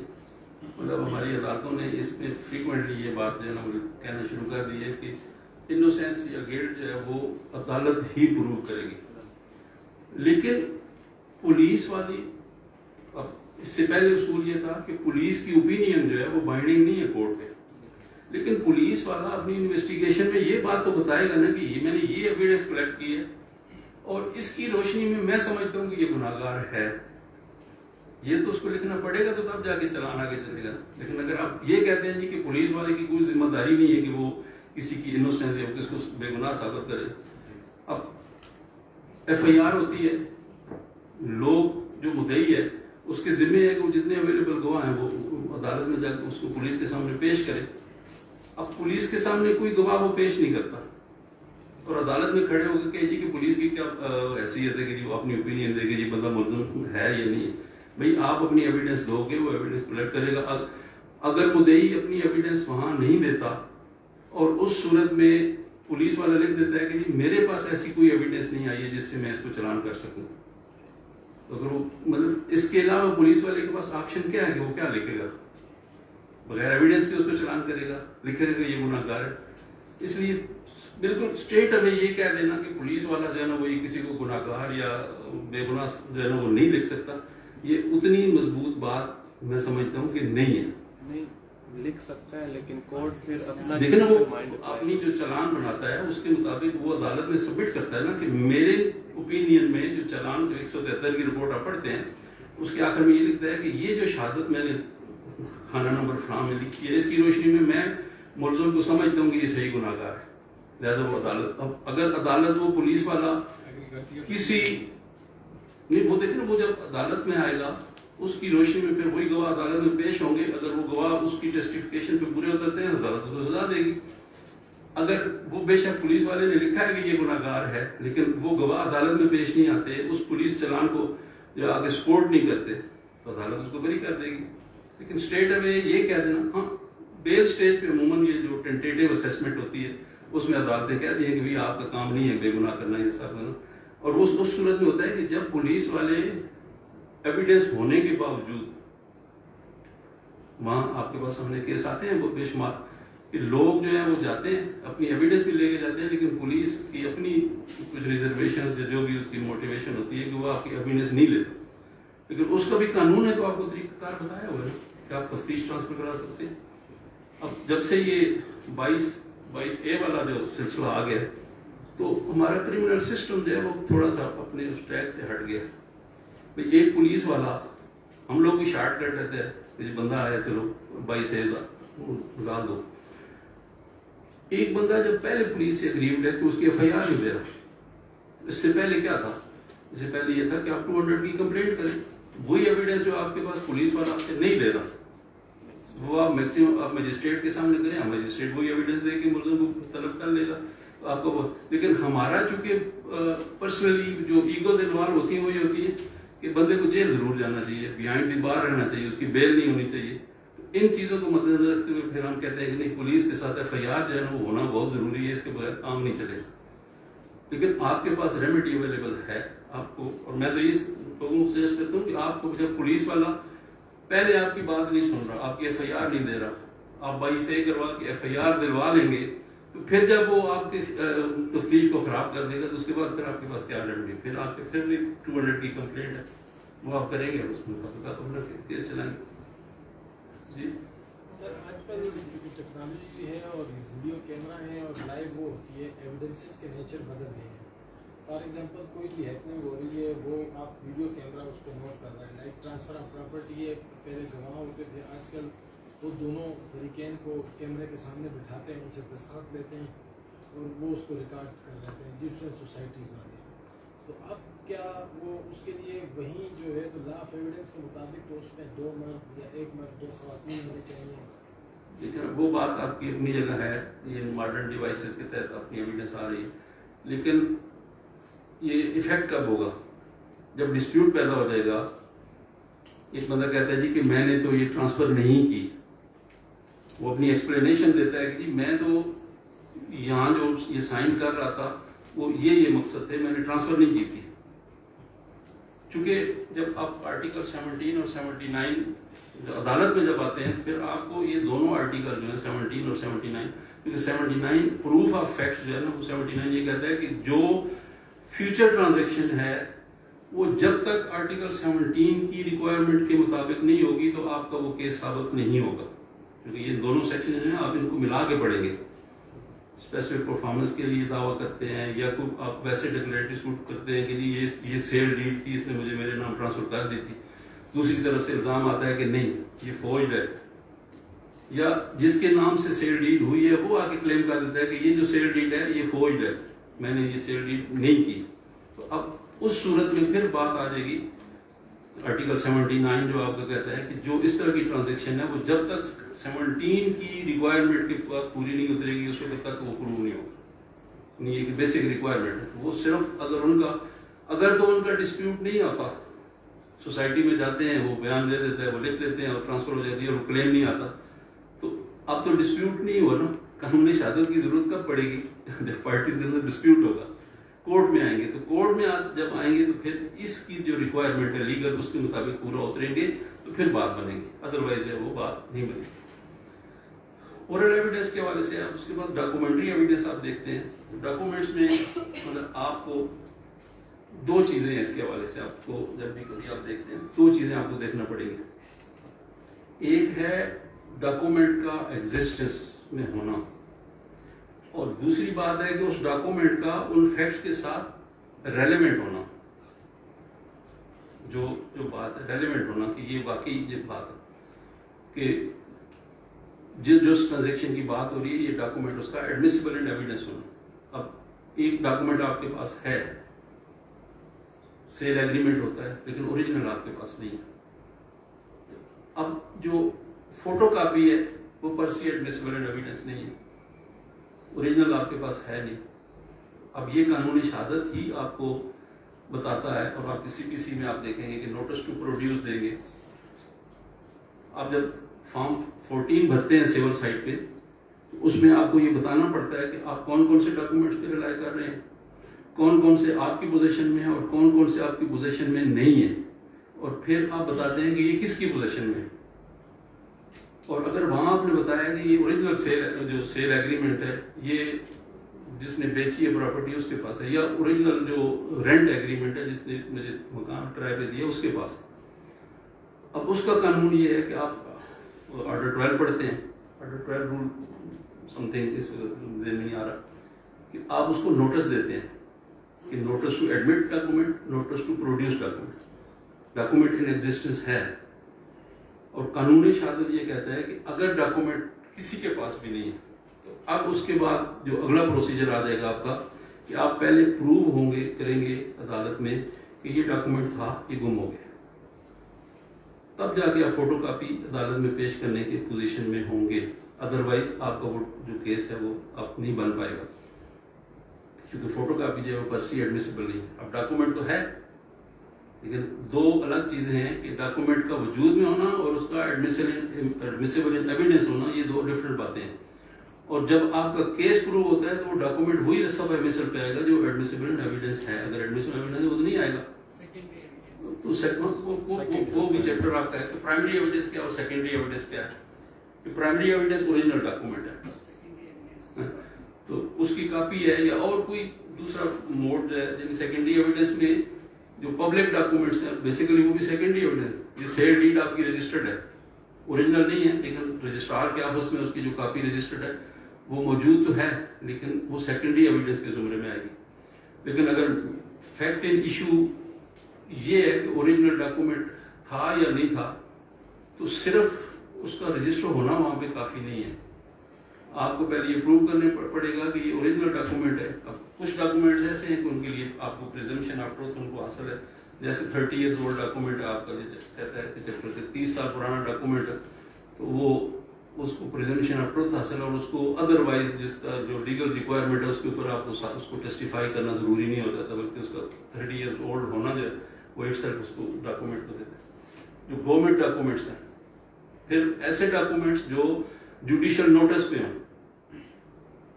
مطلب ہماری عدالتوں نے اس میں فریکوینٹلی یہ بات جو ہے نا کہنا شروع کر دی ہے کہ انوسینس یا گلٹ جو ہے وہ عدالت ہی پروو کرے گی، لیکن پولیس والی، اب اس سے پہلے اصول یہ تھا کہ پولیس کی اوپینین جو ہے وہ بائنڈنگ نہیں ہے کورٹ پہ، لیکن پولیس والا اپنی انویسٹیگیشن میں یہ بات تو بتائے گا نا کہ یہ میں نے یہ ایویڈنس کلیکٹ کی ہے اور اس کی روشنی میں سمجھتا ہوں کہ یہ گناہ گار ہے، یہ تو اس کو لکھنا پڑے گا تو تب جا کے چلان آگے چلے گا۔ لیکن اگر آپ یہ کہتے ہیں جی کہ پولیس والے کی کوئی ذمہ داری نہیں ہے کہ وہ کسی کی انوسینس یا کس کو بے گناہ ثابت کرے، اب FIR ہوتی ہے، لوگ جو مدعی ہے اس کے ذمہ ہے کہ وہ جتنے اویلیبل گواہ ہیں وہ عدالت میں جا کے اس کو پولیس کے سامنے پیش کرے۔ اب پولیس کے سامنے کوئی گواہ وہ پیش نہیں کرتا اور عدالت میں کھڑے ہو کے کہ جی کہ پولیس کی کیا حیثیت ہے کہ جی وہ اپنی اوپینین دے گی جی بندہ ملزم ہے یا نہیں ہے۔ بھئی آپ اپنی ایویڈنس دو گے، وہ ایویڈنس کلیکٹ کرے گا، اگر مدعی اپنی ایویڈنس وہاں نہیں دیتا اور اس صورت میں پولیس والا لکھ دیتا ہے کہ جی میرے پاس ایسی کوئی ایویڈنس نہیں آئی ہے جس سے میں اس کو چلان کر سکوں، تو اگر وہ مطلب اس کے علاوہ پولیس والے کے پاس آپشن کیا ہے کہ وہ کیا لکھے گا؟ بغیر ایویڈنس کے اس کو چلان کرے گا، لکھے گا کہ یہ گناہ گار ہے۔ اس لیے بالکل اسٹریٹ اوے یہ کہہ دینا کہ پولیس والا جو ہے نا وہ کسی کو گناہ گار یا بے گناہ جو ہے نا وہ نہیں لکھ سکتا، یہ اتنی مضبوط بات میں سمجھتا ہوں کہ نہیں ہے۔ نہیں لکھ سکتا ہے لیکن کورٹ پھر اپنا لیکن وہ اپنی جو چلان بناتا ہے اس کے مطابق وہ عدالت میں سبمٹ کرتا ہے نا کہ میرے اوپینین میں جو چلان 173 کی رپورٹ آپ پڑھتے ہیں اس کے آخر میں یہ لکھتا ہے کہ یہ جو شہادت میں نے خانہ نمبر فلاں میں لکھی ہے اس کی روشنی میں ملزم کو سمجھتا ہوں کہ یہ صحیح گناہ گار ہے، لہذا وہ عدالت، اب اگر عدالت وہ پولیس والا کسی نہیں، وہ دیکھیں وہ جب عدالت میں آئے گا اس کی روشنی میں پھر وہی گواہ عدالت میں پیش ہوں گے، اگر وہ گواہ اس کی ٹیسٹیفیکیشن پہ پورے اترتے ہیں عدالت اس کو سزا دے گی۔ اگر وہ بے شک پولیس والے نے لکھا ہے کہ یہ گناہ گار ہے لیکن وہ گواہ عدالت میں پیش نہیں آتے، اس پولیس چلان کو جو آگے سپورٹ نہیں کرتے تو عدالت اس کو بری کر دے گی۔ لیکن اسٹریٹ اوے یہ کہہ دینا، ہاں بیل اسٹیج پہ عموماً یہ جو ٹینٹیٹیو اسیسمنٹ ہوتی ہے اس میں عدالتیں کہہ دی ہیں کہ بھائی آپ کا کام نہیں ہے بے گناہ کرنا یہ سب کرنا، اور اس صورت میں ہوتا ہے کہ جب پولیس والے ایویڈنس ہونے کے باوجود وہاں آپ کے پاس سامنے کیس آتے ہیں وہ بے شمار کہ لوگ جو ہیں وہ جاتے ہیں اپنی ایویڈنس بھی لے کے جاتے ہیں لیکن پولیس کی اپنی کچھ ریزرویشن جو بھی اس کی موٹیویشن ہوتی ہے کہ وہ آپ کی ایویڈنس نہیں لیتے، لیکن اس کا بھی قانون ہے تو آپ کو طریقہ کار بتایا ہوا ہے کہ آپ تفتیش ٹرانسفر کرا سکتے ہیں۔ اب جب سے یہ 22A والا جو سلسلہ آ گیا تو ہمارا کرمنل سسٹم جو ہے وہ تھوڑا سا اپنے اس ٹریک سے ہٹ گیا۔ ایک پولیس والا ہم لوگ بھی شارٹ کٹ رہتے ہیں کہ بندہ آیا چلو 22A ڈال دو، ایک بندہ جب پہلے پولیس سے اگریوڈ ہے تو اس کی FIR نہیں دے رہا۔ اس سے پہلے کیا تھا؟ اس سے پہلے یہ تھا کہ آپ 200 کی کمپلینٹ کریں، وہی ایویڈنس جو آپ کے پاس پولیس والا آپ سے نہیں دے رہا وہ آپ میکسیمم آپ مجسٹریٹ کے سامنے کریں، مجسٹریٹ وہی ایویڈنس دے کے ملزم کو طلب کر لے گا، آپ کو لیکن ہمارا چونکہ پرسنلی جو ایگوز انوالو ہوتی ہیں وہ یہ ہوتی ہے کہ بندے کو جیل ضرور جانا چاہیے، بیہائنڈ دی بار رہنا چاہیے، اس کی بیل نہیں ہونی چاہیے. تو ان چیزوں کو مد نظر رکھتے ہوئے پھر ہم کہتے ہیں کہ نہیں، پولیس کے ساتھ ایف آئی آر جو ہے نا وہ ہونا بہت ضروری ہے، اس کے بغیر کام نہیں چلے. لیکن آپ کے پاس ریمیڈی اویلیبل ہے آپ کو. اور میں تو یہ لوگوں کو سجیسٹ کرتا ہوں کہ آپ کو جب پولیس والا پہلے آپ کی بات نہیں سن رہا، آپ کی ایف آئی آر نہیں دے رہا، آپ بائی سے کروا کے ایف آئی آر دلوا لیں گے، تو پھر جب وہ آپ کے تفتیش کو خراب کر دے گا تو اس کے بعد پھر آپ کے پاس کیا ریمیڈی؟ پھر آپ کے پھر بھی 200 کی کمپلینٹ ہے، وہ آپ کریں گے، اس میں کیس چلائیں گے. جی سر، آج کل چونکہ ٹیکنالوجی ہے اور ویڈیو کیمرہ ہے اور لائیو وہ ہوتی ہے، ایویڈنسز کے نیچر بدل گئے ہیں. فار ایگزامپل کوئی بھی ہیکنگ ہو رہی ہے، وہ آپ ویڈیو کیمرہ اس کو نوٹ کر رہا ہے. لائک ٹرانسفر آف پراپرٹی ہے، پہلے گواہ ہوتے تھے، آج کل وہ دونوں فریقین کو کیمرے کے سامنے بٹھاتے ہیں، ان سے دستخط لیتے ہیں اور وہ اس کو ریکارڈ کر لیتے ہیں ڈفرینٹ سوسائٹیز والے. تو اب کیا وہ اس کے لیے وہیں جو ہے تو لا آف ایویڈنس کے مطابق تو اس میں 2 مرد یا 1 مرد 2 خواتین ہونے چاہیے؟ لیکن وہ بات آپ کی اپنی جگہ ہے، یہ ماڈرن ڈیوائسز کے تحت اپنی ایویڈنس آ رہی ہے. لیکن یہ ایفیکٹ کب ہوگا؟ جب ڈسپیوٹ پیدا ہو جائے گا. ایک بندہ کہتا ہے جی کہ میں نے تو یہ ٹرانسفر نہیں کی، وہ اپنی ایکسپلینیشن دیتا ہے کہ جی میں تو یہاں جو یہ سائن کر رہا تھا وہ یہ مقصد تھے، میں نے ٹرانسفر نہیں کی تھی. چونکہ جب آپ آرٹیکل 17 اور 79 جو عدالت میں جب آتے ہیں پھر آپ کو یہ دونوں آرٹیکل جو ہیں 17 اور 79، کیونکہ 79 پروف آف فیکٹس جو ہے نا وہ 79 یہ کہتا ہے کہ جو فیوچر ٹرانزیکشن ہے وہ جب تک آرٹیکل 17 کی ریکوائرمنٹ کے مطابق نہیں ہوگی تو آپ کا وہ کیس ثابت نہیں ہوگا. کیونکہ یہ دونوں سیکشن ہیں، آپ ان کو ملا کے پڑھیں گے. اسپیسیفک پرفارمنس کے لیے دعویٰ کرتے ہیں یا کوئی آپ ویسے ڈکلیریٹری سوٹ کرتے ہیں کہ جی یہ سیل ڈیڈ تھی، اس نے مجھے میرے نام ٹرانسفر کر دی تھی. دوسری طرف سے الزام آتا ہے کہ نہیں یہ فورجڈ ہے، یا جس کے نام سے سیل ڈیڈ ہوئی ہے وہ آ کے کلیم کر دیتا ہے کہ یہ جو سیل ڈیڈ ہے یہ فورجڈ ہے، میں نے یہ سیل ڈیڈ نہیں کی. تو اب اس صورت میں پھر بات آ جائے گی آرٹیکل 79 جو آپ کا کہتا ہے کہ جو اس طرح کی ٹرانزیکشن ہے وہ جب تک 17 کی ریکوائرمنٹ کے بعد پوری نہیں اترے گی اس وقت تک وہ پروو نہیں ہوگا. یہ بیسک ریکوائرمنٹ ہے. وہ صرف اگر تو ان کا ڈسپیوٹ نہیں آتا، سوسائٹی میں جاتے ہیں، وہ بیان دے دیتا ہے، وہ لکھ لیتے ہیں اور ٹرانسفر ہو جاتی ہے اور وہ کلیم نہیں آتا، تو اب تو ڈسپیوٹ نہیں ہوا نا. قانونی شہادت کی ضرورت کب پڑے گی؟ جب پارٹیز کے اندر ڈسپیوٹ ہوگا، کورٹ میں آئیں گے. تو کورٹ میں جب آئیں گے تو پھر اس کی جو ریکوائرمنٹ ہے لیگل اس کے مطابق پورا اتریں گے تو پھر بات بنے گی، ادروائز ہے وہ بات نہیں بنے گی. اورل ایویڈنس کے حوالے سے اس کے بعد ڈاکومنٹری ایویڈنس آپ دیکھتے ہیں. ڈاکومنٹس میں مطلب آپ کو 2 چیزیں ہیں اس کے حوالے سے، آپ کو جب بھی کبھی آپ دیکھتے ہیں 2 چیزیں آپ کو دیکھنا پڑیں گی. ایک ہے ڈاکومنٹ کا ایگزسٹنس میں ہونا، اور دوسری بات ہے کہ اس ڈاکومنٹ کا ان فیکٹس کے ساتھ ریلیونٹ ہونا. جو بات ہے ریلیونٹ ہونا کہ یہ واقعی یہ بات ہے کہ جس ٹرانزیکشن کی بات ہو رہی ہے یہ ڈاکومنٹ اس کا ایڈمیسیبل اینڈ ایویڈنس ہونا. اب ایک ڈاکومنٹ آپ کے پاس ہے، سیل ایگریمنٹ ہوتا ہے، لیکن اوریجنل آپ کے پاس نہیں ہے. اب جو فوٹو کاپی ہے وہ پر سے ایڈمیسیبل اینڈ ایویڈنس نہیں ہے، اوریجنل آپ کے پاس ہے نہیں. اب یہ قانونی شہادت ہی آپ کو بتاتا ہے، اور آپ کسی کسی میں آپ دیکھیں گے کہ نوٹس ٹو پروڈیوس دیں گے. آپ جب فارم 14 بھرتے ہیں سیول سائٹ پہ تو اس میں آپ کو یہ بتانا پڑتا ہے کہ آپ کون کون سے ڈاکومنٹس پہ ریلائی کر رہے ہیں، کون کون سے آپ کی پوزیشن میں ہیں اور کون کون سے آپ کی پوزیشن میں نہیں ہیں، اور پھر آپ بتاتے ہیں کہ یہ کس کی پوزیشن میں ہے. اور اگر وہاں آپ نے بتایا کہ یہ اوریجنل جو سیل ایگریمنٹ ہے یہ جس نے بیچی ہے پراپرٹی اس کے پاس ہے، یا اوریجنل جو رینٹ ایگریمنٹ ہے جس نے مجھے مکان کرائے پہ دیا اس کے پاس ہے. اب اس کا قانون یہ ہے کہ آپ آرڈر 12 پڑھتے ہیں، آرڈر 12 رول سم تھنگ اس ذہن نہیں آ رہا، کہ آپ اس کو نوٹس دیتے ہیں کہ notice to admit document, notice to produce document. Document in existence ہے، اور قانونی شہادت یہ کہتا ہے کہ اگر ڈاکومنٹ کسی کے پاس بھی نہیں ہے تو اب اس کے بعد جو اگلا پروسیجر آ جائے گا آپ کا کہ آپ پہلے پروو ہوں گے کریں گے عدالت میں کہ یہ ڈاکومنٹ تھا، یہ گم ہو گیا. تب جا کے آپ فوٹو کاپی عدالت میں پیش کرنے کی پوزیشن میں ہوں گے، ادروائز آپ کا وہ جو کیس ہے وہ آپ نہیں بن پائے گا. کیونکہ فوٹو کاپی جو ہے وہ پرسی ایڈمیسیبل نہیں ہے. اب ڈاکومنٹ تو ہے لیکن دو الگ چیزیں ہیں کہ ڈاکومنٹ کا وجود میں ہونا اور اس کا ایڈمیسیبل ایویڈنس ہونا، یہ دو ڈفرینٹ باتیں ہیں. اور جب آپ کا کیس پروو ہوتا ہے تو وہ ڈاکومنٹ وہی سب ایڈمیسیبل پہ آئے گا جو ایڈمیسیبل ایویڈنس ہے. اگر ایڈمیسیبل ایویڈنس ہے وہ تو نہیں آئے گا. تو وہ بھی چیپٹر آپ کا ہے کہ پرائمری ایویڈنس کیا اور سیکنڈری ایویڈنس کیا ہے. کہ پرائمری ایویڈنس اوریجنل ڈاکومنٹ ہے تو اس کی کاپی ہے یا اور کوئی دوسرا موڈ جو ہے. یعنی سیکنڈری ایویڈنس میں جو پبلک ڈاکومنٹس ہیں بیسیکلی وہ بھی سیکنڈری ایویڈنس. یہ سیل ڈیڈ آپ کی رجسٹرڈ ہے، اوریجنل نہیں ہے لیکن رجسٹرار کے آفس میں اس کی جو کاپی رجسٹرڈ ہے وہ موجود تو ہے لیکن وہ سیکنڈری ایویڈنس کے زمرے میں آئے گی. لیکن اگر فیکٹ ان ایشو یہ ہے کہ اوریجنل ڈاکومنٹ تھا یا نہیں تھا تو صرف اس کا رجسٹر ہونا وہاں پہ کافی نہیں ہے. آپ کو پہلے یہ پروو کرنے پڑے گا کہ یہ اوریجنل ڈاکومنٹ ہے. اب کچھ ڈاکومنٹس ایسے ہیں کہ ان کے لیے آپ کو پریزمپشن آف ٹروتھ ان کو حاصل ہے. جیسے 30 ایئرز اولڈ ڈاکومنٹ آپ کا کہتا ہے کہ چیپٹر کے 30 سال پرانا ڈاکومنٹ ہے تو وہ اس کو پریزمپشن آف ٹروتھ حاصل ہے اور اس کو ادر وائز جس کا جو لیگل ریکوائرمنٹ ہے اس کے اوپر آپ کو اس کو ٹیسٹیفائی کرنا ضروری نہیں ہوتا تھا بلکہ اس کا 30 ایئرز اولڈ ہونا جو ہے وہ اٹ سیلف اس کو ڈاکومنٹ کو دیتا ہے. جو گورنمنٹ ڈاکومنٹس ہیں پھر ایسے ڈاکومنٹس جو جوڈیشل نوٹس پہ ہوں.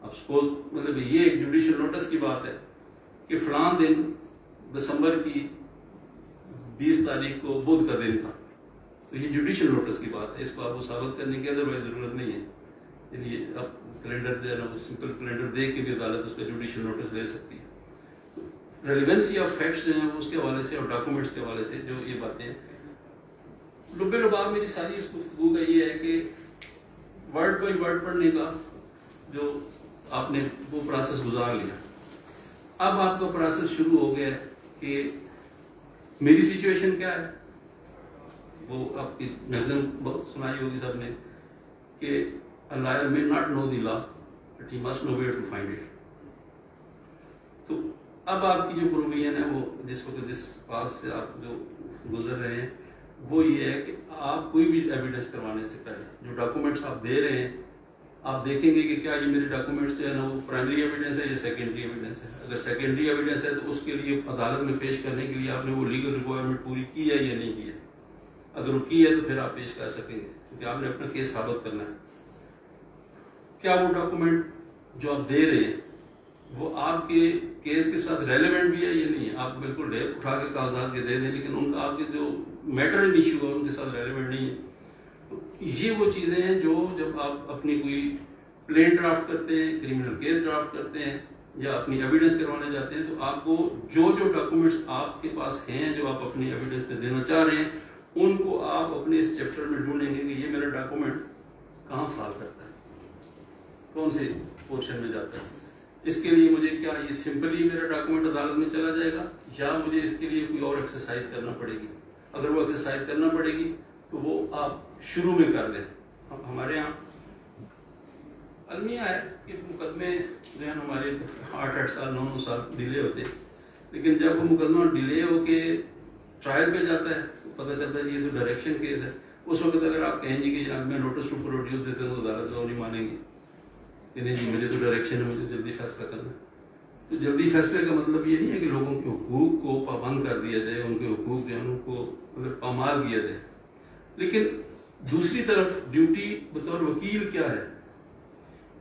اب سپوز مطلب یہ ایک جوڈیشل نوٹس کی بات ہے کہ فلاں دن دسمبر کی 20 تاریخ کو بدھ کا دن تھا تو یہ جوڈیشل نوٹس کی بات ہے. اس کو آپ کو ثابت کرنے کی ادروائز ضرورت نہیں ہے. یعنی اب کیلنڈر جو ہے نا وہ سمپل کیلنڈر دیکھ کے بھی عدالت اس کا جوڈیشل نوٹس لے سکتی ہے. ریلیونسی آف فیکٹس جو ہیں وہ اس کے حوالے سے اور ڈاکومنٹس کے حوالے سے جو یہ باتیں ہیں لبے لباب میری ساری اس گفتگو کا یہ ہے کہ ورڈ بائی ورڈ پڑھنے کا جو آپ نے وہ پروسیس گزار لیا. اب آپ کا پروسیس شروع ہو گیا کہ میری سچویشن کیا ہے. وہ آپ کی نظم بہت سنائی ہوگی سب نے کہ a liar may not know the law but he must know where to find it. تو اب آپ کی جو پروویژن ہے وہ جس وقت جس پاس سے آپ جو گزر رہے ہیں وہ یہ ہے کہ آپ کوئی بھی ایویڈنس کروانے سے پہلے جو ڈاکومنٹس آپ دے رہے ہیں آپ دیکھیں گے کہ کیا یہ میرے ڈاکومنٹس جو ہے نا وہ پرائمری ایویڈنس ہے یا سیکنڈری ایویڈنس ہے. اگر سیکنڈری ایویڈنس ہے تو اس کے لیے عدالت میں پیش کرنے کے لیے آپ نے وہ لیگل ریکوائرمنٹ پوری کی ہے یا نہیں کی ہے. اگر وہ کی ہے تو پھر آپ پیش کر سکیں گے کیونکہ آپ نے اپنا کیس ثابت کرنا ہے. کیا وہ ڈاکومنٹ جو آپ دے رہے ہیں وہ آپ کے کیس کے ساتھ ریلیونٹ بھی ہے یا نہیں ہے. آپ بالکل ڈیپ اٹھا کے کاغذات کے دے دیں لیکن ان کا آپ کے جو میٹر ایشو ہے ان کے ساتھ ریلیونٹ نہیں ہے. یہ وہ چیزیں ہیں جو جب آپ اپنی کوئی پلین ڈرافٹ کرتے ہیں، کریمنل کیس ڈرافٹ کرتے ہیں یا اپنی ایویڈنس کروانے جاتے ہیں تو آپ کو جو ڈاکومنٹس آپ کے پاس ہیں جو آپ اپنی ایویڈنس پہ دینا چاہ رہے ہیں ان کو آپ اپنے اس چیپٹر میں ڈھونڈیں گے کہ یہ میرا ڈاکومنٹ کہاں فال کرتا ہے، کون سے پورشن میں جاتا ہے. اس کے لیے مجھے کیا یہ سمپلی میرا ڈاکومنٹ عدالت میں چلا جائے گا یا مجھے اس کے لیے کوئی اور ایکسرسائز کرنا پڑے گی. اگر وہ ایکسرسائز کرنا پڑے گی تو وہ آپ شروع میں کر دیں. ہمارے یہاں المیہ ہے کہ مقدمے جو ہے ہمارے 8 سال 9 سال ڈیلے ہوتے ہیں لیکن جب وہ مقدمہ ڈیلے ہو کے ٹرائل پہ جاتا ہے تو پتہ چلتا ہے یہ تو ڈائریکشن کیس ہے. اس وقت اگر آپ کہیں گے کہ جناب میں نوٹس ٹو پروڈیوس دیتے ہیں تو عدالت لوگ نہیں مانیں گے کہ نہیں جی میرے تو ڈائریکشن ہے، مجھے جلدی فیصلہ کرنا ہے. تو جلدی فیصلے کا مطلب یہ نہیں ہے کہ لوگوں کے حقوق کو پابند کر دیا جائے، ان کے حقوق جو ہیں ان کو پامال کیا جائے. لیکن دوسری طرف ڈیوٹی بطور وکیل کیا ہے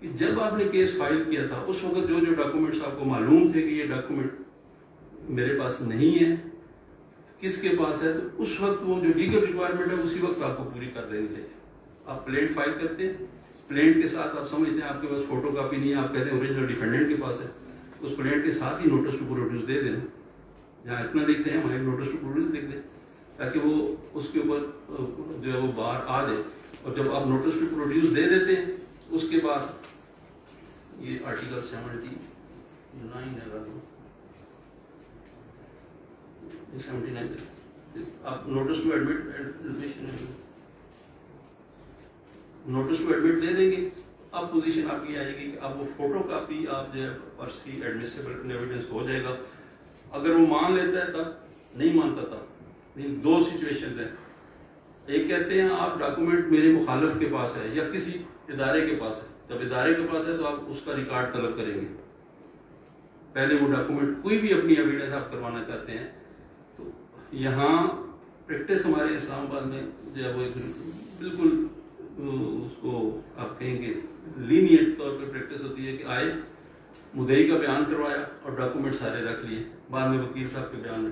کہ جب آپ نے کیس فائل کیا تھا اس وقت جو ڈاکومنٹس آپ کو معلوم تھے کہ یہ ڈاکومنٹ میرے پاس نہیں ہے، کس کے پاس ہے، تو اس وقت وہ جو لیگل ریکوائرمنٹ ہے اسی وقت آپ کو پوری کر دینی چاہیے. آپ پلینٹ فائل کرتے ہیں، پلینٹ کے ساتھ آپ سمجھتے ہیں آپ کے پاس فوٹو کاپی نہیں ہے، آپ کہتے ہیں اوریجنل ڈیفینڈنٹ کے پاس ہے، اس پلینٹ کے ساتھ ہی نوٹس ٹو پروڈیوس دے دیں. جہاں اتنا لکھتے ہیں وہاں نوٹس ٹو پروڈیوس لکھ دیں تاکہ وہ اس کے اوپر جو ہے وہ بار آ جائے. اور جب آپ نوٹس ٹو پروڈیوس دے دیتے ہیں اس کے بعد یہ آرٹیکل 79 آپ نوٹس ٹو ایڈمٹ دے دیں گے. اب پوزیشن آپ کی آئے گی کہ اب وہ فوٹو کاپی آپ جو ہے پرسی ایڈمیسیبل ایویڈنس ہو جائے گا. اگر وہ مان لیتا ہے تب، نہیں مانتا تب. دو سچویشنز ہیں. ایک کہتے ہیں آپ ڈاکومنٹ میرے مخالف کے پاس ہے یا کسی ادارے کے پاس ہے. جب ادارے کے پاس ہے تو آپ اس کا ریکارڈ طلب کریں گے. پہلے وہ ڈاکومنٹ کوئی بھی اپنی ایویڈنس آپ کروانا چاہتے ہیں تو یہاں پریکٹس ہمارے اسلام آباد میں جب وہ بالکل اس کو آپ کہیں گے لینیٹ طور پہ پریکٹس ہوتی ہے کہ آئے مدعی کا بیان کروایا اور ڈاکومنٹ سارے رکھ لیے، بعد میں وکیل صاحب کے بیان میں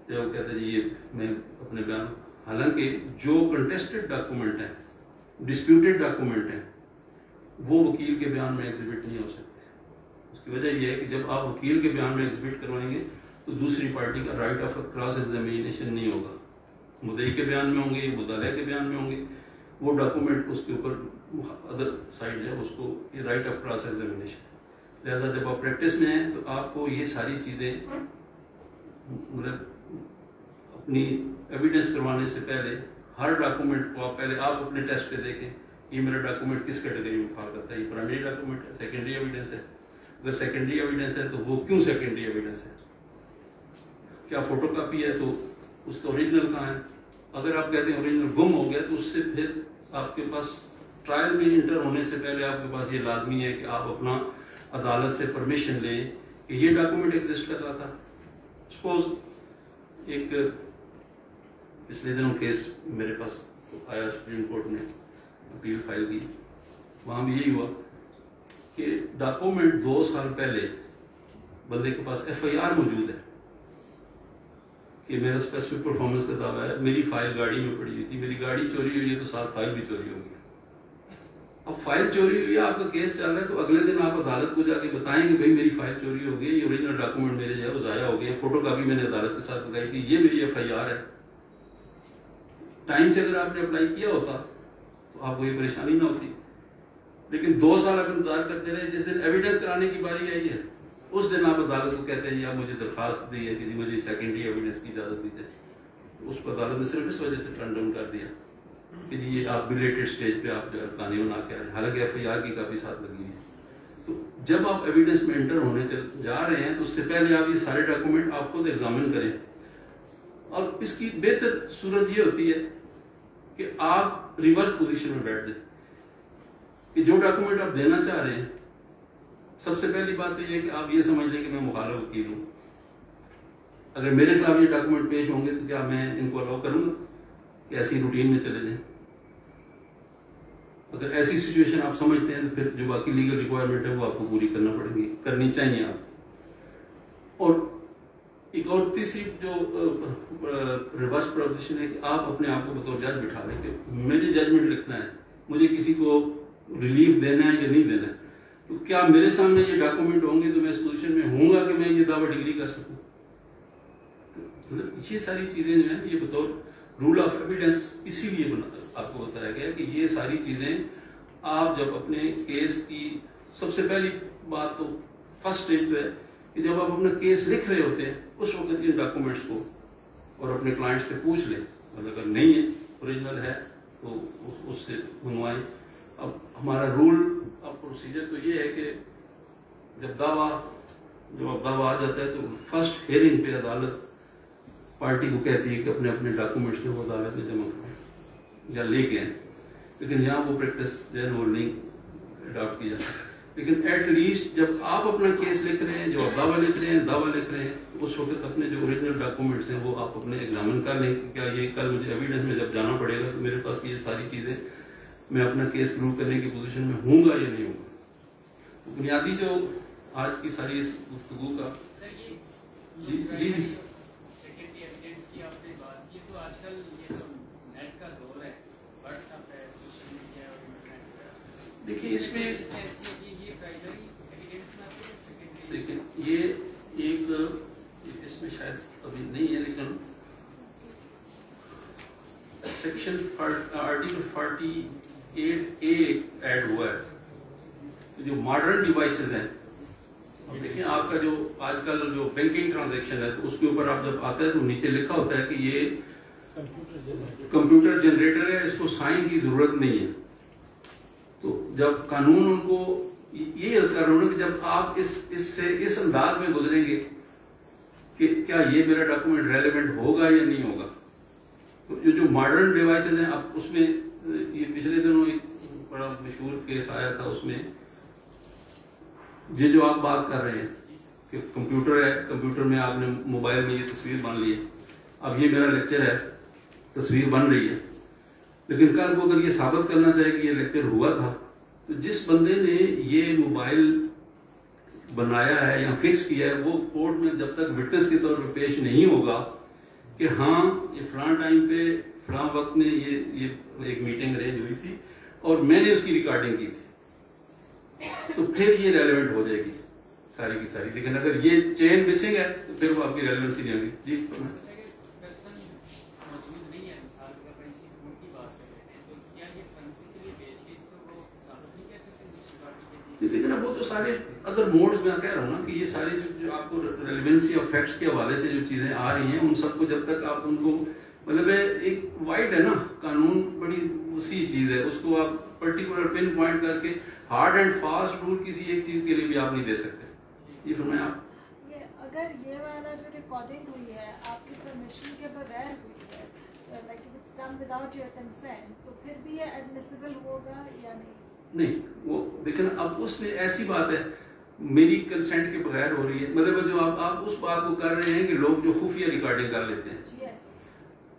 جب وہ کہتے ہیں جی یہ میں اپنے بیان، حالانکہ جو کنٹیسٹڈ ڈاکومنٹ ہیں، ڈسپیوٹیڈ ڈاکومنٹ ہیں، وہ وکیل کے بیان میں ایگزیبٹ نہیں ہو سکتے۔ اس کی وجہ یہ ہے کہ جب آپ وکیل کے بیان میں ایگزیبٹ کروائیں گے تو دوسری پارٹی کا رائٹ آف کراس ایگزامینیشن نہیں ہوگا، مدعی کے بیان میں ہوں گے، مدعا کے بیان میں ہوں گے، وہ ڈاکومنٹ اس کے اوپر ادر سائڈ ہے اس کو یہ رائٹ آف کراس ایگزامینیشن۔ لہٰذا جب آپ پریکٹس میں ہیں تو آپ کو یہ ساری چیزیں مطلب اپنی ایویڈنس کروانے سے پہلے ہر ڈاکومنٹ کو پہلے آپ اپنے ٹیسٹ پہ دیکھیں یہ میرا ڈاکومنٹ کس کیٹیگری میں فال کرتا ہے، یہ پرائمری ڈاکومنٹ ہے، سیکنڈری ایویڈنس ہے، اگر سیکنڈری ایویڈنس ہے تو وہ کیوں سیکنڈری ایویڈنس ہے، کیا فوٹو کاپی ہے تو اس کا اوریجنل کہاں ہے، اگر آپ کہتے ہیں اوریجنل گم ہو گیا تو اس سے پھر آپ کے پاس ٹرائل میں انٹر ہونے سے پہلے آپ کے پاس یہ لازمی ہے کہ آپ اپنا عدالت سے پرمیشن لیں کہ یہ ڈاکومنٹ ایگزسٹ کر رہا تھا۔ سپوز ایک پچھلے دنوں کیس میرے پاس آیا، سپریم کورٹ نے اپیل فائل کی، وہاں بھی یہی ہوا کہ ڈاکومنٹ 2 سال پہلے بندے کے پاس ایف آئی آر موجود ہے کہ میرا اسپیسیفک پرفارمنس کا دعویٰ ہے، میری فائل گاڑی میں پڑی ہوئی تھی، میری گاڑی چوری ہوئی ہے تو ساتھ فائل بھی چوری ہو گئی۔ اب فائل چوری ہوئی ہے، آپ کا کیس چل رہا ہے، تو اگلے دن آپ عدالت کو جا کے بتائیں کہ بھائی میری فائل چوری ہو گئی، یہ اوریجنل ڈاکومنٹ میرے جو ہے وہ ضائع ہو گئے، فوٹو کاپی میں نے عدالت کے ساتھ بتائی تھی، یہ میری ایف آئی آر ہے۔ ٹائم سے اگر آپ نے اپلائی کیا ہوتا تو آپ کو یہ پریشانی نہ ہوتی، لیکن 2 سال آپ انتظار کرتے رہے، جس دن ایویڈنس کرانے کی باری آئی ہے اس دن آپ عدالت کو کہتے ہیں جی آپ مجھے درخواست دی ہے کہ جی مجھے سیکنڈری ایویڈنس کی اجازت دی جائے، اس کو عدالت نے صرف اس وجہ سے ٹرن ڈاؤن کر دیا کہ جی یہ آپ بلیٹڈ سٹیج پہ آپ جو ہے قانون بنا کے آئے، حالانکہ ایف آئی آر کی کاپی ساتھ لگی ہے۔ تو جب آپ ایویڈنس میں انٹر ہونے جا رہے ہیں تو اس سے پہلے آپ یہ سارے ڈاکومنٹ آپ خود ایگزامن کریں، اور اس کی بہتر صورت یہ ہوتی ہے کہ آپ ریورس پوزیشن میں بیٹھ جائیں کہ جو ڈاکومنٹ آپ دینا چاہ رہے ہیں، سب سے پہلی بات تو یہ کہ آپ یہ سمجھ لیں کہ میں مخالف وکیل ہوں، اگر میرے خلاف یہ ڈاکومنٹ پیش ہوں گے تو کیا میں ان کو الاؤ کروں گا کہ ایسی روٹین میں چلے جائیں؟ اگر ایسی سچویشن آپ سمجھتے ہیں تو پھر جو باقی لیگل ریکوائرمنٹ ہے وہ آپ کو پوری کرنی چاہیے آپ۔ اور ایک اور تیسری جو ریورس پروپوزیشن ہے کہ آپ اپنے آپ کو بطور جج بٹھا لیں کہ مجھے ججمنٹ لکھنا ہے، مجھے کسی کو ریلیف دینا ہے یا نہیں دینا ہے، تو کیا میرے سامنے یہ ڈاکومنٹ ہوں گے تو میں اس پوزیشن میں ہوں گا کہ میں یہ دعویٰ ڈگری کر سکوں۔ یہ ساری چیزیں جو ہیں یہ بطور رول آف ایویڈنس اسی لیے آپ کو بتایا گیا کہ یہ ساری چیزیں آپ جب اپنے کیس کی سب سے پہلی بات تو فرسٹ اسٹیج پہ ہے کہ جب آپ اپنا کیس لکھ رہے ہوتے ہیں اس وقت ان ڈاکومنٹس کو اور اپنے کلائنٹ سے پوچھ لیں، اور اگر نہیں ہے اوریجنل ہے تو اس سے منوائیں۔ اب ہمارا رول اب پروسیجر تو یہ ہے کہ جب دعویٰ آ جاتا ہے تو فرسٹ ہیئرنگ پہ عدالت پارٹی کو کہتی ہے کہ اپنے اپنے ڈاکومنٹس کو عدالت میں جمع کریں یا لے کے آئیں، لیکن یہاں وہ پریکٹس جو ہے وہ نہیں اڈاپٹ کی جاتی۔ لیکن ایٹ لیسٹ جب آپ اپنا کیس لکھ رہے ہیں، جو آپ دعویٰ لکھ رہے ہیں اس وقت اپنے جو اوریجنل ڈاکومنٹس ہیں وہ آپ اپنے ایگزامن کر لیں کہ کیا یہ کل مجھے ایویڈنس میں جب جانا پڑے گا تو میرے پاس یہ ساری چیزیں میں اپنا کیس پروو کرنے کی پوزیشن میں ہوں گا یا نہیں ہوں گا۔ بنیادی جو آج کی ساری گفتگو کا جی دیکھیے اس میں دیکھیں یہ ایک اس میں شاید ابھی نہیں ہے لیکن سیکشن آرٹیکل 48A ایڈ ہوا ہے جو ماڈرن ڈیوائسز ہیں۔ دیکھیں آپ کا جو آج کل جو بینکنگ ٹرانزیکشن ہے تو اس کے اوپر آپ جب آتا ہے تو نیچے لکھا ہوتا ہے کہ یہ کمپیوٹر جنریٹر ہے، اس کو سائن کی ضرورت نہیں ہے۔ تو جب قانون ان کو یہ کر رہا ہوں کہ جب آپ اس انداز میں گزریں گے کہ کیا یہ میرا ڈاکومنٹ ریلیونٹ ہوگا یا نہیں ہوگا، تو جو ماڈرن ڈیوائسز ہیں اب اس میں یہ پچھلے دنوں ایک بڑا مشہور کیس آیا تھا، اس میں جو آپ بات کر رہے ہیں کہ کمپیوٹر ہے، کمپیوٹر میں آپ نے موبائل میں یہ تصویر بن لی ہے، اب یہ میرا لیکچر ہے، تصویر بن رہی ہے، لیکن کل کو اگر یہ ثابت کرنا چاہے کہ یہ لیکچر ہوا تھا تو جس بندے نے یہ موبائل بنایا ہے یا فکس کیا ہے وہ کورٹ میں جب تک وٹنس کے طور پر پیش نہیں ہوگا کہ ہاں یہ فلاں ٹائم پہ فلاں وقت میں یہ ایک میٹنگ ارینج ہوئی تھی اور میں نے اس کی ریکارڈنگ کی تھی، تو پھر یہ ریلیونٹ ہو جائے گی ساری کی ساری. لیکن اگر یہ چین مسنگ ہے تو پھر وہ آپ کی ریلیونسی نہیں ہوگی. جی لیکن اب وہ تو سارے اگر موڈز میں کہہ رہا ہوں نا کہ یہ سارے جو آپ کو ریلیونسی اور فیکٹس کے حوالے سے جو چیزیں آ رہی ہیں ان سب کو جب تک آپ ان کو مطلب ایک وائڈ ہے نا قانون، بڑی وسیع چیز ہے، اس کو آپ پرٹیکولر پن پوائنٹ کر کے ہارڈ اینڈ فاسٹ رول کسی ایک چیز کے لیے بھی آپ نہیں دے سکتے. یہ فرمائیں آپ. اگر یہ والا جو ریکارڈنگ ہوئی ہے آپ کی پرمیشن کے بغیر ہوئی ہے، like if it's done without your consent, تو پھر بھی یہ ایڈمیسیبل ہوگا یا نہیں؟ نہیں، وہ لیکن اب اس میں ایسی بات ہے میری کنسنٹ کے بغیر ہو رہی ہے، مطلب جو آپ اس بات کو کر رہے ہیں کہ لوگ جو خفیہ ریکارڈنگ کر لیتے ہیں،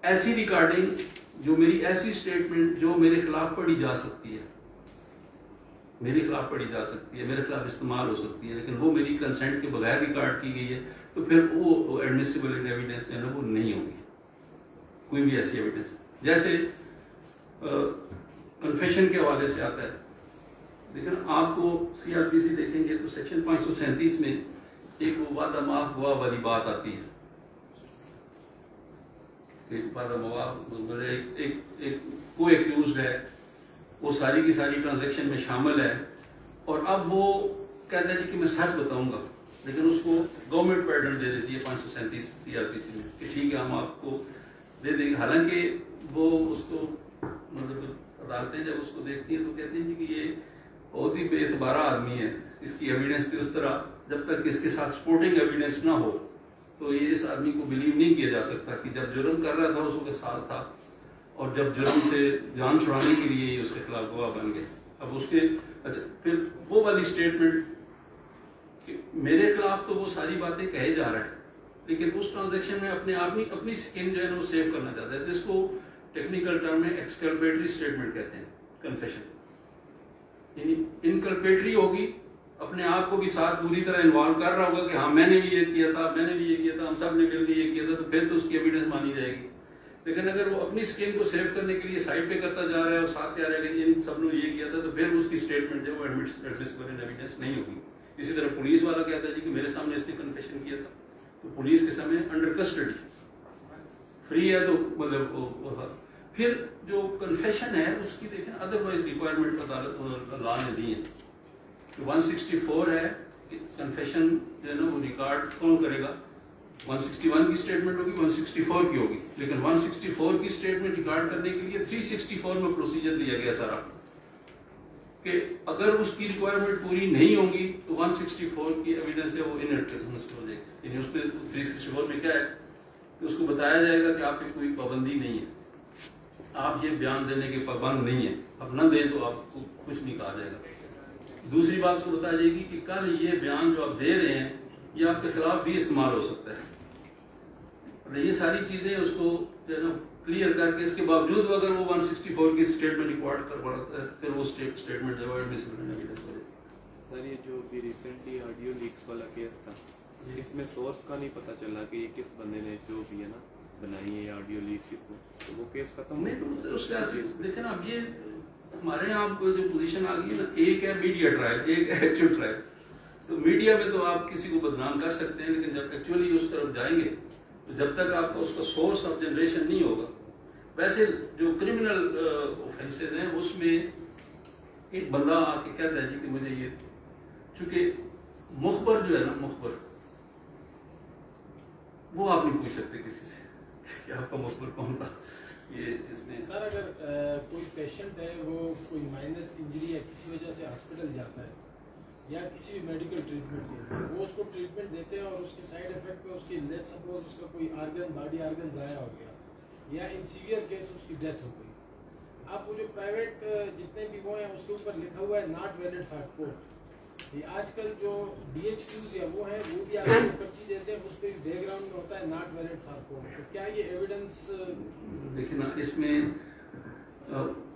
ایسی ریکارڈنگ جو میری ایسی سٹیٹمنٹ جو میرے خلاف پڑھی جا سکتی ہے، میرے خلاف پڑھی جا سکتی ہے، میرے خلاف استعمال ہو سکتی ہے، لیکن وہ میری کنسنٹ کے بغیر ریکارڈ کی گئی ہے تو پھر وہ ایڈمیسیبل ایویڈنس جو ہے نا وہ نہیں ہوگی کوئی بھی ایسی ایویڈنس. جیسے کنفیشن کے حوالے سے آتا ہے، لیکن آپ کو سی آر پی سی دیکھیں گے تو سیکشن 537 میں ایک وہ وعدہ معاف گواہ والی بات آتی ہے. وعدہ معاف ایک کو ایکیوزڈ ہے، وہ ساری کی ساری ٹرانزیکشن میں شامل ہے، اور اب وہ کہتا ہے کہ میں سچ بتاؤں گا، لیکن اس کو گورنمنٹ پیٹرن دے دیتی ہے 537 سی آر پی سی میں کہ ٹھیک ہے ہم آپ کو دے دیں گے. حالانکہ وہ اس کو مطلب عدالتیں جب اس کو دیکھتی ہیں تو کہتی ہیں کہ یہ بہت ہی بے اعتبارہ آدمی ہے، اس کی ایویڈنس بھی اس طرح جب تک اس کے ساتھ سپورٹنگ ایویڈنس نہ ہو تو یہ اس آدمی کو بلیو نہیں کیا جا سکتا کہ جب جرم کر رہا تھا اس کے ساتھ تھا، اور جب جرم سے جان چھڑانے کے لیے یہ اس کے خلاف گواہ بن گئے. اب اس کے اچھا پھر وہ والی سٹیٹمنٹ کہ میرے خلاف تو وہ ساری باتیں کہے جا رہا ہے، لیکن اس ٹرانزیکشن میں اپنے آدمی اپنی سکن جو ہے نا وہ سیو کرنا چاہتا ہے، جس کو ٹیکنیکل ٹرم میں ایکسکلپیٹری سٹیٹمنٹ کہتے ہیں. کنفیشن یعنی انکلپیٹری ہوگی، اپنے آپ کو بھی ساتھ پوری طرح انوالو کر رہا ہوگا کہ ہاں میں نے بھی یہ کیا تھا، میں نے بھی یہ کیا تھا، ہم سب نے مل کے یہ کیا تھا، تو پھر تو اس کی ایویڈنس مانی جائے گی. لیکن اگر وہ اپنی سکن کو سیو کرنے کے لیے سائڈ پہ کرتا جا رہا ہے اور ساتھ کہہ رہا ہے کہ ان سب نے یہ کیا تھا، تو پھر اس کی اسٹیٹمنٹ جو وہ ایڈمیسیبل ایویڈنس نہیں ہوگی. اسی طرح پولیس والا کہتا ہے جی کہ میرے سامنے اس نے کنفیشن کیا تھا، تو پولیس کے سامنے انڈر کسٹڈی فری ہے، تو مطلب پھر جو کنفیشن ہے اس کی دیکھیں ادروائز ریکوائرمنٹ عدالت لا نے دی ہے. 164 ہے کہ کنفیشن جو ہے نا وہ ریکارڈ کون کرے گا، 161 کی سٹیٹمنٹ ہوگی، 164 کی ہوگی، لیکن 164 کی سٹیٹمنٹ ریکارڈ کرنے کے لیے 364 میں پروسیجر دیا گیا سارا کہ اگر اس کی ریکوائرمنٹ پوری نہیں ہوگی تو 164 کی ایویڈنس جو ہے وہ انیڈمیسیبل ہو جائے گی. یعنی اس میں 364 میں کیا ہے کہ اس کو بتایا جائے گا کہ آپ کی کوئی پابندی نہیں ہے، آپ یہ بیان دینے کے پابند نہیں ہیں، اب نہ دیں تو آپ کو کچھ نہیں کہا جائے گا. دوسری بات کو بتایا جائے گی کہ کل یہ بیان جو آپ دے رہے ہیں یہ آپ کے خلاف بھی استعمال ہو سکتا ہے. یہ ساری چیزیں اس کو جو ہے نا کلیئر کر کے اس کے باوجود اگر وہ 164 کی سٹیٹمنٹ ریکارڈ کرواتا ہے پھر وہ سٹیٹمنٹ جو ہے ایڈمیسیبل ایویڈنس ہو جائے. سر یہ جو بھی ریسنٹلی آڈیو لیکس والا کیس تھا، اس میں سورس کا نہیں پتہ چلا کہ یہ کس بندے نے جو بھی ہے نا بنائی ہے آڈیو لیک کس نے، تو وہ کیس ختم نہیں. تو اس کا دیکھیں نا اب یہ ہمارے یہاں جو پوزیشن آ گئی ہے نا، ایک ہے میڈیا ٹرائل، ایک ہے ایکچوئل ٹرائل. تو میڈیا میں تو آپ کسی کو بدنام کر سکتے ہیں، لیکن جب ایکچولی اس طرف جائیں گے تو جب تک آپ کا اس کا سورس آف جنریشن نہیں ہوگا. ویسے جو کرمنل اوفینسز ہیں اس میں ایک بندہ آ کے کہتا ہے جی کہ مجھے یہ، چونکہ مخبر جو ہے نا مخبر، وہ آپ نہیں پوچھ سکتے کسی سے کہ آپ کا مخبر کون تھا. یہ اس میں سر اگر کوئی پیشنٹ ہے وہ کوئی مائنر انجری یا کسی وجہ سے ہاسپٹل جاتا ہے یا کسی بھی میڈیکل ٹریٹمنٹ کے لیے، وہ اس کو ٹریٹمنٹ دیتے ہیں اور اس کے سائڈ افیکٹ پہ اس کی لیٹ سپوز اس کا کوئی آرگن باڈی آرگن ضائع ہو گیا یا ان سیویئر کیس اس کی ڈیتھ ہو گئی. اب وہ جو پرائیویٹ جتنے بھی وہ ہیں اس کے اوپر لکھا ہوا ہے ناٹ ویلڈ فار کورٹ، آج کل جو DHQs یا وہ ہیں وہ بھی آپ کو پرچی دیتے ہیں, اس پہ بیک گراؤنڈ میں ہوتا ہے ناٹ ویلڈ فار کورٹ. تو کیا یہ ایویڈنس دیکھیں نا, اس میں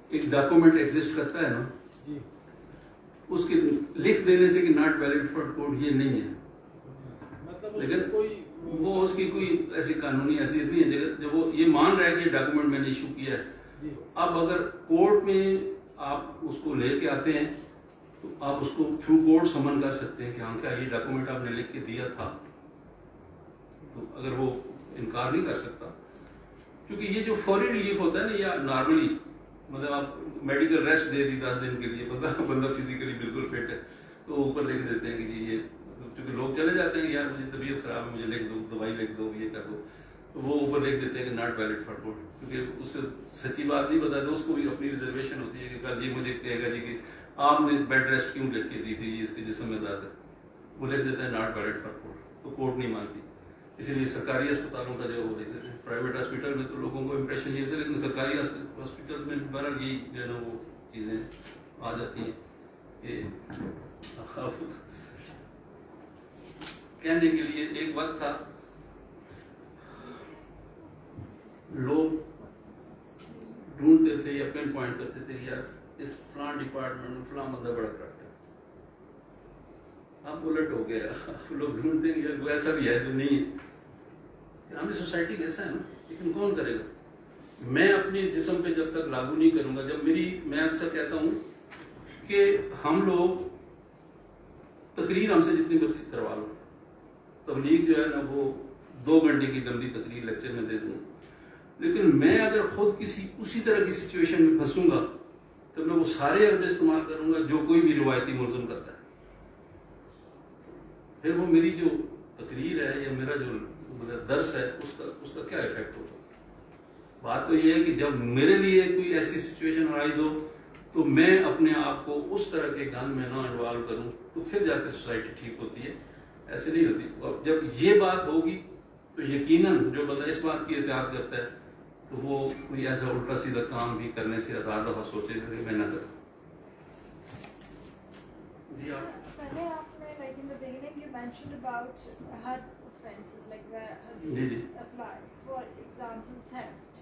ایک ڈاکومنٹ ایگزسٹ کرتا ہے نا جی, اس کے لکھ دینے سے کہ ناٹ ویلڈ فار کورٹ یہ نہیں ہے, مطلب اس لیکن میں کوئی وہ اس کی کوئی ایسی قانونی حیثیت نہیں ہے جب وہ یہ مان رہا ہے کہ یہ ڈاکومنٹ میں نے ایشو کیا ہے. جی, اب اگر کورٹ میں آپ اس کو لے کے آتے ہیں تو آپ اس کو تھرو کورٹ سمن کر سکتے ہیں کہ ہاں کیا یہ ڈاکومنٹ آپ نے لکھ کے دیا تھا, تو اگر وہ انکار نہیں کر سکتا, کیونکہ یہ جو فوری ریلیف ہوتا ہے نا, یا نارملی مطلب آپ میڈیکل ریسٹ دے دی 10 دن کے لیے, بندہ فزیکلی بالکل فٹ ہے, تو اوپر لکھ دیتے ہیں کہ جی یہ, کیونکہ لوگ چلے جاتے ہیں یار مجھے طبیعت خراب ہے, مجھے لکھ دو, دوائی لکھ دو, یہ کر دو, تو وہ اوپر لکھ دیتے ہیں کہ ناٹ ویلڈ فار کورٹ, کیونکہ اس سے سچی بات نہیں بتاتے, اس کو بھی اپنی ریزرویشن ہوتی ہے کہ کل یہ مجھے کہے گا جی کہ آپ نے بیڈ ریسٹ کیوں لکھ کے دی تھی, یہ اس کے جسم میں درد ہے, وہ لکھ دیتا ہے ناٹ ویلڈ فار کورٹ, تو کورٹ نہیں مانتی. اسی لیے سرکاری اسپتالوں کا جو وہ لکھ دیتے ہیں, پرائیویٹ ہاسپٹل میں تو لوگوں کو امپریشن یہ تھا, لیکن سرکاری ہاسپٹل میں بہرحال یہی جو ہے نا وہ چیزیں آ جاتی ہیں کہ کہنے کے لیے. ایک وقت تھا لوگ ڈھونڈتے تھے یا پن پوائنٹ کرتے تھے یار اس فلاں ڈپارٹمنٹ میں فلاں بندہ بڑا کرتا ہے, اب الٹ ہو گیا, لوگ ڈھونڈتے ہیں یار وہ ایسا بھی ہے جو نہیں ہے. ہماری سوسائٹی کیسا ہے نا, لیکن کون کرے گا. میں اپنے جسم پہ جب تک لاگو نہیں کروں گا, جب میں اکثر کہتا ہوں کہ ہم لوگ تقریر ہم سے جتنی مرضی کروا لو, تبلیغ جو ہے نا وہ 2 گھنٹے کی لمبی تقریر لیکچر میں دے دوں, لیکن میں اگر خود اسی طرح کی سچویشن میں پھنسوں گا تو میں وہ سارے عربے استعمال کروں گا جو کوئی بھی روایتی ملزم کرتا ہے, پھر وہ میری جو تقریر ہے یا میرا جو درس ہے اس کا کیا ایفیکٹ ہوگا. بات تو یہ ہے کہ جب میرے لیے کوئی ایسی سچویشن رائز ہو تو میں اپنے آپ کو اس طرح کے گن میں نہ انوالو کروں, تو پھر جا کے سوسائٹی ٹھیک ہوتی ہے, ایسے نہیں ہوتی. اور جب یہ بات ہوگی تو یقیناً جو بندہ اس بات کی احتیاط کرتا ہے تو وہ کوئی ایسا الٹا سیدھا کام بھی کرنے سے 1000 دفعہ سوچے گا کہ میں نہ کروں. جی آپ پہلے آپ نے like in the beginning you mentioned about HUD offences like where G applies, for example theft,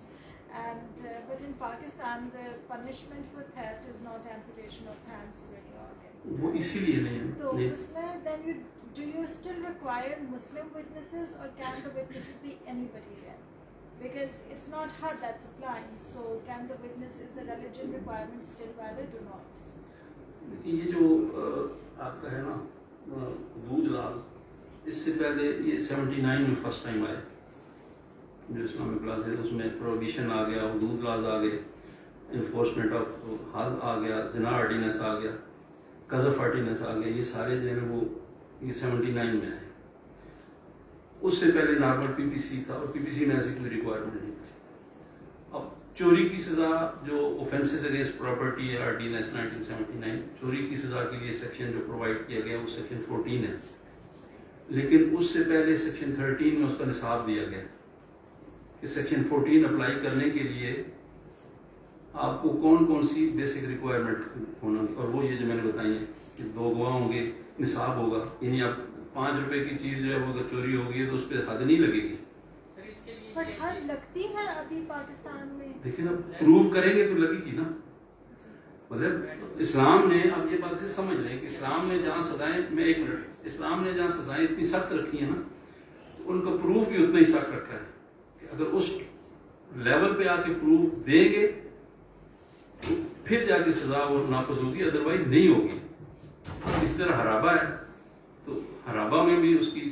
and but in Pakistan the punishment for theft is not amputation of hands or any organ. وہ اسی لیے نہیں تو ہے. اس میں then do you still require Muslim witnesses or can the witnesses be anybody then? Because it's not HUD that's applying, so can the witness, is the religion requirement still valid or not? یہ جو آپ کا ہے نا حدود لاز, اس سے پہلے یہ 79 میں فرسٹ ٹائم آئے جو اسلامک لاز ہے, اس میں پروہیبیشن آ گیا, حدود لاز آ گئے, انفورسمنٹ آف حد آ گیا, زنا آرڈیننس آ گیا, قذف آرڈیننس آ گیا, یہ سارے جو ہے وہ یہ 79 میں آئے. اس سے پہلے نارمل PPC تھا, اور PPC میں ایسی کوئی ریکوائرمنٹ نہیں تھی. اب چوری کی سزا جو اوفینسز اگینسٹ پراپرٹی ہے آرڈیننس 1979, چوری کی سزا کے لیے سیکشن جو پرووائڈ کیا گیا وہ سیکشن 14 ہے, لیکن اس سے پہلے سیکشن 13 میں اس کا نصاب دیا گیا کہ سیکشن 14 اپلائی کرنے کے لیے آپ کو کون سی بیسک ریکوائرمنٹ ہونا, اور وہ یہ جو میں نے بتائی ہے کہ 2 گواہ ہوں گے, نصاب ہوگا, یعنی آپ 5 روپے کی چیز جو ہے وہ اگر چوری ہوگی تو اس پہ حد نہیں لگے گی. بٹ حد لگتی ہے ابھی پاکستان میں, دیکھیں نا پروو کریں گے تو لگے گی نا. مطلب اسلام نے, اب یہ بات سے سمجھ لیں کہ اسلام نے جہاں سزائیں, میں 1 منٹ, اسلام نے جہاں سزائیں اتنی سخت رکھی ہیں نا, تو ان کا پروف بھی اتنا ہی سخت رکھا ہے کہ اگر اس لیول پہ آ کے پروف دیں گے تو پھر جا کے سزا وہ نافذ ہوگی, ادروائز نہیں ہوگی. اس طرح حرابہ ہے تو حرابہ میں بھی اس کی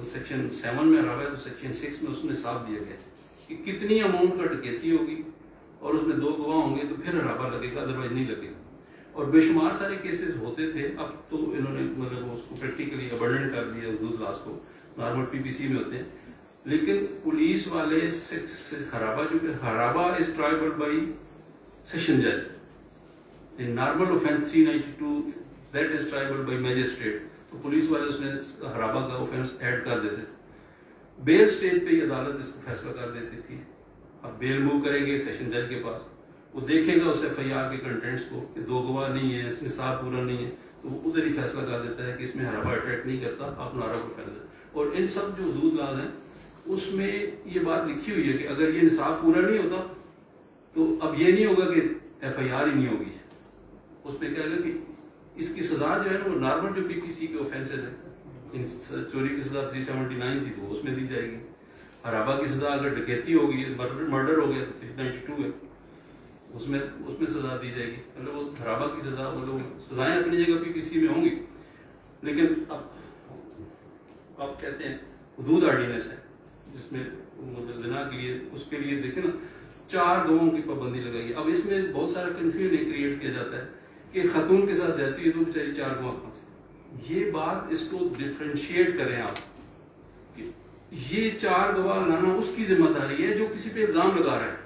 سیکشن 7 میں حرابہ ہے تو سیکشن 6 میں اس میں صاف دیا گیا کہ کتنی اماؤنٹ کا ڈکیتی ہوگی اور اس میں 2 گواہ ہوں گے تو پھر حرابہ لگے گا, ادروائز نہیں لگے گا. اور بے شمار سارے کیسز ہوتے تھے, اب تو انہوں نے مطلب اس کو پریکٹیکلی ابنڈنٹ کر دیا حدود لاز کو, نارمل PPC میں ہوتے ہیں, لیکن پولیس والے حرابہ, چونکہ حرابہ از ٹرائبل بائی سیشن جج, normal offence 392 that is tribal by magistrate, تو پولیس والے اس میں حرابہ کا اوفینس ایڈ کر دیتے تھے. بیل سٹیج پہ یہ عدالت اس کو فیصلہ کر دیتی تھی. اب بیل موو کریں گے سیشن جج کے پاس, وہ دیکھے گا اس FIR کے کنٹینٹس کو کہ 2 گواہ نہیں ہے, اس نصاب پورا نہیں ہے, تو وہ ادھر ہی فیصلہ کر دیتا ہے کہ اس میں حرابہ اٹریکٹ نہیں کرتا، آپ نعرہ کو پھیل دیتے. اور ان سب جو حدود لاز ہیں اس میں یہ بات لکھی ہوئی ہے کہ اگر یہ نصاب پورا نہیں ہوتا تو اب یہ نہیں ہوگا کہ ایف آئی آر ہی نہیں ہوگی. اس میں کیا ہے کہ اس کی سزا جو ہے نا وہ نارمل جو پی پی سی کے اوفینسز ہیں، چوری کی سزا 379 تھی تو اس میں دی جائے گی. حرابہ کی سزا اگر ڈکیتی ہوگی، مرڈر ہو گیا تو 392 ہے، اس میں سزا دی جائے گی. مطلب وہ حرابہ کی سزا، مطلب سزائیں اپنی جگہ پی پی سی میں ہوں گی. لیکن اب آپ کہتے ہیں حدود آرڈیننس ہے جس میں زنا کے لیے، اس کے لیے دیکھیں نا 4 گواہوں کی پابندی لگائی. اب اس میں بہت سارا کنفیوژن کریٹ کیا جاتا ہے کہ خاتون کے ساتھ زیادتی ہے تو بیچاری 4 گواہ کہاں سے. یہ بات اس کو ڈفرینشیٹ کریں آپ کہ یہ 4 گواہ لانا اس کی ذمہ داری ہے جو کسی پہ الزام لگا رہا ہے.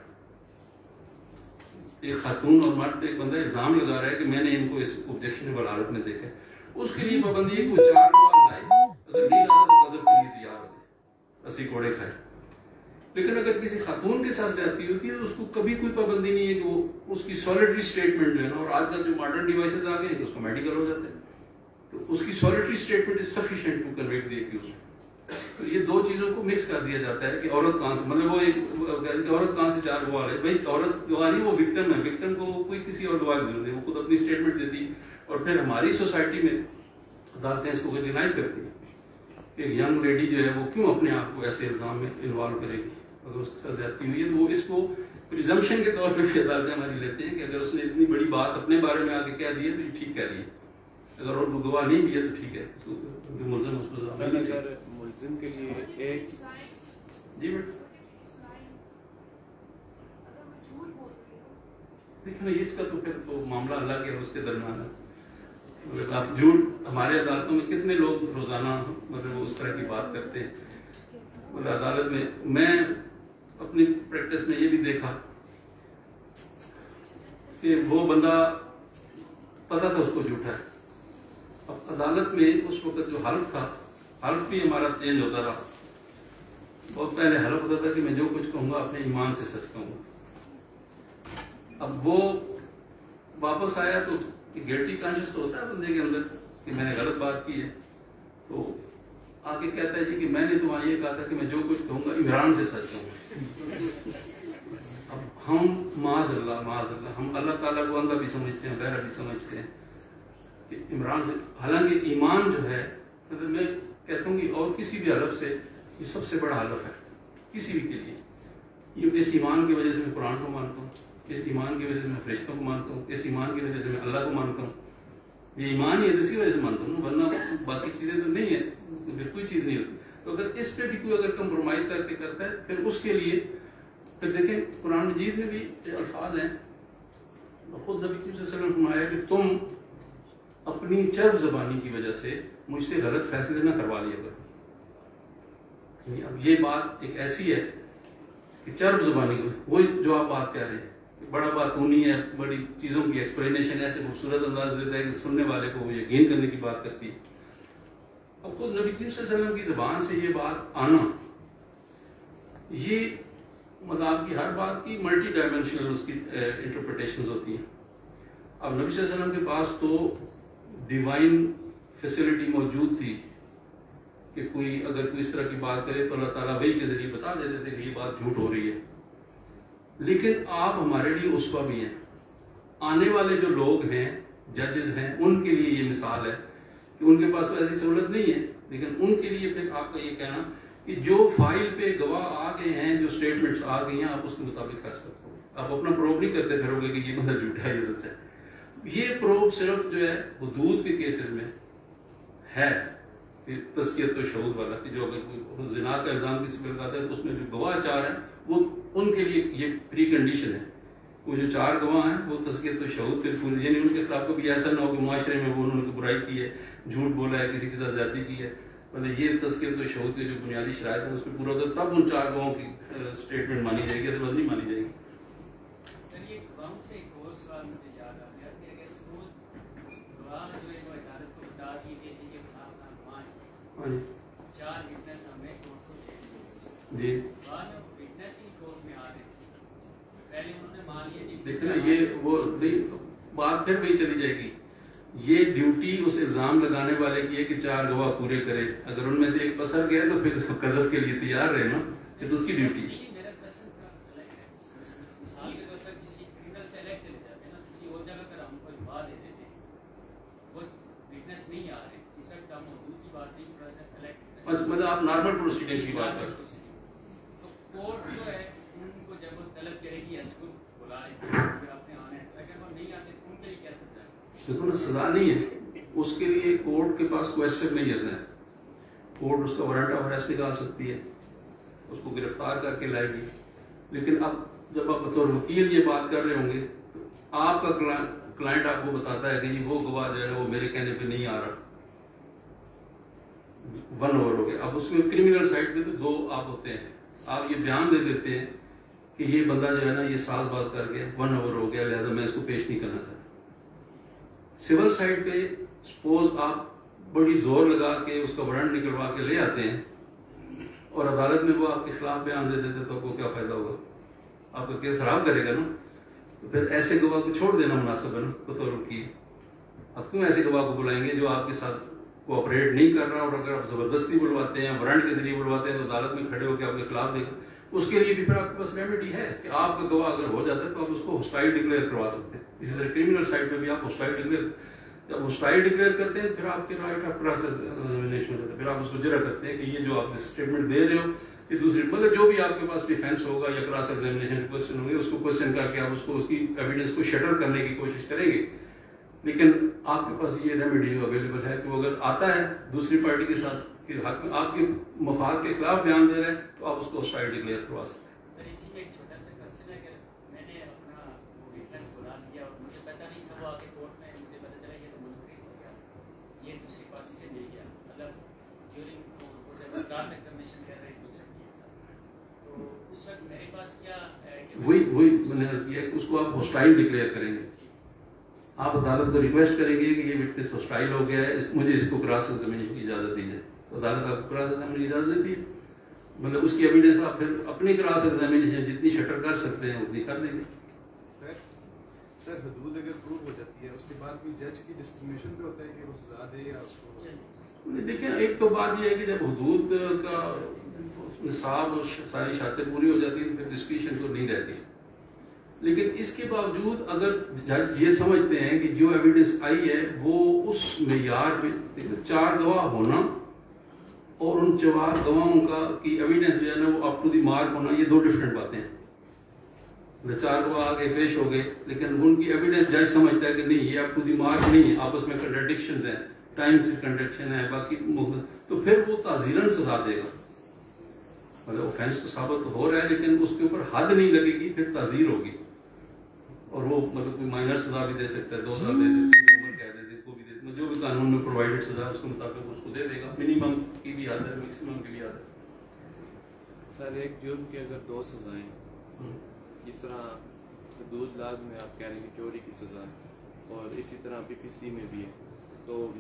ایک خاتون اور مرد پہ ایک بندہ الزام لگا رہا ہے کہ میں نے ان کو اس آبجیکشنیبل حالت میں دیکھا، اس کے لیے پابندی ہے کہ وہ 4 گواہ لائے. اگر نہیں لاتا تو قذف کے لیے تیار ہوتے، اسی کوڑے کھائے. لیکن اگر کسی خاتون کے ساتھ زیادتی ہوتی ہے تو اس کو کبھی کوئی پابندی نہیں ہے کہ وہ اس کی سولیٹری سٹیٹمنٹ جو ہے نا، اور آج کل جو ماڈرن ڈیوائسز آ گئے ہیں اس کو میڈیکل ہو جاتے ہیں، تو اس کی solitary statement is sufficient to convict the accused. تو یہ 2 چیزوں کو مکس کر دیا جاتا ہے کہ عورت کہاں سے، مطلب وہ ایک عورت کہاں سے 4 گواہ ہے. بھائی عورت گواہ نہیں، وہ وکٹم ہے، وکٹم کو کوئی کسی اور گواہ کی ضرورت نہیں، وہ خود اپنی سٹیٹمنٹ دیتی. اور پھر ہماری سوسائٹی میں عدالتیں اس کو ریکگنائز کرتی ہیں کہ ینگ لیڈی جو ہے وہ کیوں اپنے آپ کو ایسے الزام میں انوالو کرے گی اگر اس کے ساتھ زیادتی ہوئی ہے. تو وہ اس کو پریزمپشن کے طور پہ بھی عدالتیں ہماری لیتے ہیں کہ اگر اس نے اتنی بڑی بات اپنے بارے میں آگے کہہ دی ہے تو یہ ٹھیک کہہ رہی ہے. اگر اور گواہ نہیں دیا تو ٹھیک ہے، ملزم اس کو اگر ملزم کے لیے ایک جی بیٹا دیکھیں نا، اس کا تو پھر تو معاملہ اللہ کے اور اس کے درمیان ہے. اگر آپ جھوٹ، ہمارے عدالتوں میں کتنے لوگ روزانہ مطلب وہ اس طرح کی بات کرتے ہیں. مطلب عدالت میں اپنی پریکٹس میں یہ بھی دیکھا کہ وہ بندہ پتا تھا اس کو جھوٹا ہے. اب عدالت میں اس وقت جو حلف تھا، حلف بھی ہمارا چینج ہوتا رہا. بہت پہلے حلف ہوتا تھا کہ میں جو کچھ کہوں گا اپنے ایمان سے سچ کہوں گا. اب وہ واپس آیا تو گلٹی کانشیس تو ہوتا ہے بندے کے اندر کہ میں نے غلط بات کی ہے. تو آگے کہتا ہے جی کہ میں نے تو وہاں یہ کہا تھا کہ میں جو کچھ کہوں گا عمران سے سچ کہوں گا. اب ہم معاذ اللہ ہم اللہ تعالیٰ کو اندھا بھی سمجھتے ہیں، بہرا بھی سمجھتے ہیں کہ عمران سے، حالانکہ ایمان جو ہے مطلب میں کہتا ہوں کہ اور کسی بھی حلف سے یہ سب سے بڑا حلف ہے کسی بھی کے لیے. یہ اس ایمان کی وجہ سے میں قرآن کو مانتا ہوں، اس ایمان کی وجہ سے میں فرشتوں کو مانتا ہوں، اس ایمان کی وجہ سے میں اللہ کو مانتا ہوں. یہ ایمان ہی ہے جس کی وجہ سے مانتا ہوں، ورنہ باقی چیزیں تو نہیں ہے، پھر کوئی چیز نہیں ہوتی. تو اگر اس پہ بھی کوئی اگر کمپرومائز کر کے کرتا ہے پھر اس کے لیے پھر دیکھیں قرآن مجید میں بھی الفاظ ہیں، خود نبی صلی اللہ علیہ وسلم نے فرمایا کہ تم اپنی چرب زبانی کی وجہ سے مجھ سے غلط فیصلے نہ کروا لیا کرو. اب یہ بات ایک ایسی ہے کہ چرب زبانی کی وہی جو آپ بات کہہ رہے ہیں، بڑا بات ہونی ہے، بڑی چیزوں کی ایکسپلینیشن ایسے خوبصورت انداز دیتا ہے کہ سننے والے کو وہ یقین کرنے کی بات کرتی ہے. اب خود نبی کریم صلی اللہ علیہ وسلم کی زبان سے یہ بات آنا، یہ مطلب آپ کی ہر بات کی ملٹی ڈائمینشنل اس کی انٹرپریٹیشنز ہوتی ہیں. اب نبی صلی اللہ علیہ وسلم کے پاس تو ڈیوائن فیسلٹی موجود تھی کہ کوئی اگر کوئی اس طرح کی بات کرے تو اللہ تعالیٰ وحی کے ذریعے بتا دیتے تھے کہ یہ بات جھوٹ ہو رہی ہے. لیکن آپ ہمارے لیے اسوہ بھی ہیں. آنے والے جو لوگ ہیں، ججز ہیں، ان کے لیے یہ مثال ہے کہ ان کے پاس تو ایسی سہولت نہیں ہے، لیکن ان کے لیے پھر آپ کا یہ کہنا کہ جو فائل پہ گواہ آ گئے ہیں، جو سٹیٹمنٹس آ گئی ہیں، آپ اس کے مطابق فیصلہ کرو. آپ اپنا پروو نہیں کرتے پھرو گے کہ یہ بندہ جھوٹا ہے، یہ سچ ہے. یہ پروو صرف جو ہے حدود کے کیسز میں ہے، تزکیت و شہود والا کہ جو اگر کوئی زنا کا الزام کسی پر لگاتا ہے تو اس میں جو گواہ 4 ہیں وہ ان کے لیے یہ پری کنڈیشن ہے. وہ جو 4 گواہ ہیں وہ تزکیت و شہود کے پورے، یعنی ان کے خلاف کبھی ایسا نہ ہو کہ معاشرے میں وہ انہوں نے برائی کی ہے، جھوٹ بولا ہے، کسی کے ساتھ زیادتی کی ہے. مطلب یہ تزکیت و شہود کے جو بنیادی شرائط ہیں اس پہ پورا ہوتا ہے، تب ان 4 گواہوں کی اسٹیٹمنٹ مانی جائے گی، ادروائز نہیں مانی جائے گی. سر یہ کم سے ایک اور سوال مجھے یاد آ گیا کہ اگر سپوز گواہ جو ہے وہ عدالت کو بتا دیے کہ جی کے خلاف کام 4 وٹنس ہمیں کورٹ کو دے دیے جی، بعد میں وٹنس ہی کورٹ میں آ رہے ہیں، پہلے انہوں نے مان لیا جی. دیکھیں نا یہ وہ بات پھر وہی چلی جائے گی. یہ ڈیوٹی اس الزام لگانے والے کی ہے کہ 4 گواہ پورے کرے. اگر ان میں سے ایک پسر گیا تو پھر قذف کے لیے تیار رہے نا, یہ تو اس کی ڈیوٹی ہے. مثال کے طور پر کسی کرمنل سے الگ چلے جاتے ہیں نا, کسی اور جگہ پر ہم کو بات دے دیتے ہیں, وہ وٹنس نہیں آ رہے, اس وقت ہم حدود کی بات نہیں, تھوڑا سا الگ مطلب آپ نارمل پروسیڈنگ کی بات کرتے ہیں. تو کورٹ جو ہے ان کو جب وہ طلب کرے گی اس کو بلا رہے پھر آپ نے آنا ہے, اگر وہ نہیں آتے تو ان کے لیے کیا سزا ہے؟ دیکھو نا, سزا نہیں ہے, اس کے لیے کورٹ کے پاس کویسچن میجرز ہیں. کورٹ اس کا وارنٹ آف اریسٹ نکال سکتی ہے, اس کو گرفتار کر کے لائے گی. لیکن اب جب آپ بطور وکیل یہ بات کر رہے ہوں گے تو آپ کا کلائنٹ آپ کو بتاتا ہے کہ وہ گواہ جو ہے وہ میرے کہنے پہ نہیں آ رہا, 1 اوور ہو گیا. اب اس میں کرمنل سائڈ پہ تو 2 آپ ہوتے ہیں, آپ یہ بیان دے دیتے ہیں کہ یہ بندہ جو ہے نا یہ ساز باز کر کے 1 اوور ہو گیا, لہذا میں اس کو پیش نہیں کرنا چاہتا. سول سائڈ پہ سپوز آپ بڑی زور لگا کے اس کا وارنٹ نکلوا کے لے آتے ہیں اور عدالت میں وہ آپ کے خلاف بیان دے دیتے تو آپ کو کیا فائدہ ہوگا؟ آپ کا کیس خراب کرے گا نا. تو پھر ایسے گواہ کو چھوڑ دینا مناسب ہے نا بطور وکیل. آپ کیوں ایسے گواہ کو بلائیں گے جو آپ کے ساتھ کوآپریٹ نہیں کر رہا, اور اگر آپ زبردستی بلواتے ہیں, وارنٹ کے ذریعے بلواتے ہیں تو عدالت میں کھڑے ہو کے آپ کے خلاف دے گا. اس کے لیے بھی پھر آپ کے پاس ریمیڈی ہے کہ آپ کا گواہ اگر ہو جاتا ہے تو آپ اس کو ہوسٹائل ڈکلیئر کروا سکتے ہیں. اسی طرح کرمنل سائڈ پہ بھی آپ ہوسٹائل ڈکلیئر, جب ہوسٹائل ڈکلیئر کرتے ہیں پھر آپ کے رائٹ آف کراس ایگزامینیشن ہوتا ہے, پھر آپ اس کو جرا کرتے ہیں کہ یہ جو آپ اسٹیٹمنٹ دے رہے ہو یہ دوسری, مطلب جو بھی آپ کے پاس ڈیفینس ہوگا یا کراس ایگزامینیشن کوشچن ہوں گے اس کو کوشچن کر کے آپ اس کو اس کی ایویڈنس کو شٹر کرنے کی کوشش کریں گے. لیکن آپ کے پاس یہ ریمیڈی اویلیبل ہے کہ وہ اگر آتا ہے دوسری پارٹی کے ساتھ کہ حق میں آپ کے مفاد کے خلاف بیان دے رہے ہیں تو آپ اس کو ہوسٹائل ڈکلیئر کروا سکتے ہیں. سر اسی میں ایک چھوٹا سا کوشچن ہے کہ میں نے اپنا وٹنس بلا دیا اور مجھے پتہ نہیں تھا, وہ آ کے کورٹ میں مجھے پتہ چلا یہ تو منفرد ہو گیا, یہ دوسری پارٹی سے مل گیا, مطلب ڈیورنگ کلاس ایگزامینیشن کر رہے ہیں دوسرے کے ساتھ, تو اس وقت میرے پاس کیا ہے کہ وہی میں نے عرض کیا کہ اس کو آپ ہوسٹائل ڈکلیئر کریں گے. آپ عدالت کو ریکویسٹ کریں گے کہ یہ وٹنس ہوسٹائل ہو گیا ہے, مجھے اس کو کراس ایگزامینیشن کی اجازت دی جائے. تو عدالت آپ کو کراس ایگزامینیشن کی اجازت دیتی ہے, مطلب اس کی ایویڈنس آپ پھر اپنی کراس ایگزامینیشن جتنی شٹر کر سکتے ہیں اتنی کر دیں گے. سر حدود اگر پروو ہو جاتی ہے اس کے بعد بھی جج کی ڈسکریمنیشن پہ ہوتا ہے کہ وہ سزا دے یا اس کو؟ دیکھیں, ایک تو بات یہ ہے کہ جب حدود کا نصاب اور ساری شرطیں پوری ہو جاتی ہیں تو پھر ڈسکریشن تو نہیں رہتی. لیکن اس کے باوجود اگر جج یہ سمجھتے ہیں کہ جو ایویڈنس آئی ہے وہ اس معیار میں 4 گواہ ہونا اور ان 4 گواہوں کا کی ایویڈنس جو ہے نا وہ اپ ٹو دی مارک ہونا, یہ 2 ڈفرینٹ باتیں ہیں. 4 گواہ آگے پیش ہو گئے لیکن ان کی ایویڈنس جج سمجھتا ہے کہ نہیں یہ اپ ٹو دی مارک نہیں ہے, آپس میں کنٹرڈکشنز ہیں, ٹائم سے کنٹرڈکشن ہے, باقی تو پھر وہ تعزیراً سزا دے گا. مطلب اوفینس تو ثابت ہو رہا ہے لیکن اس کے اوپر حد نہیں لگے گی, پھر تعزیر ہوگی. اور وہ مطلب کوئی مائنر سزا بھی دے سکتا ہے, 2 سال دے دیتے ہیں, عمر قید دے دیتے, وہ بھی دے, جو بھی قانون میں پرووائڈڈ سزا ہے اس کے مطابق اس کو دے دے گا. منیمم کی بھی حد ہے, میکسیمم کی بھی حد ہے. سر ایک جرم کے اگر 2 سزائیں, جس طرح حدود لاز میں آپ کہہ رہے ہیں کہ چوری کی سزا اور اسی طرح PPC میں بھی ہے, تو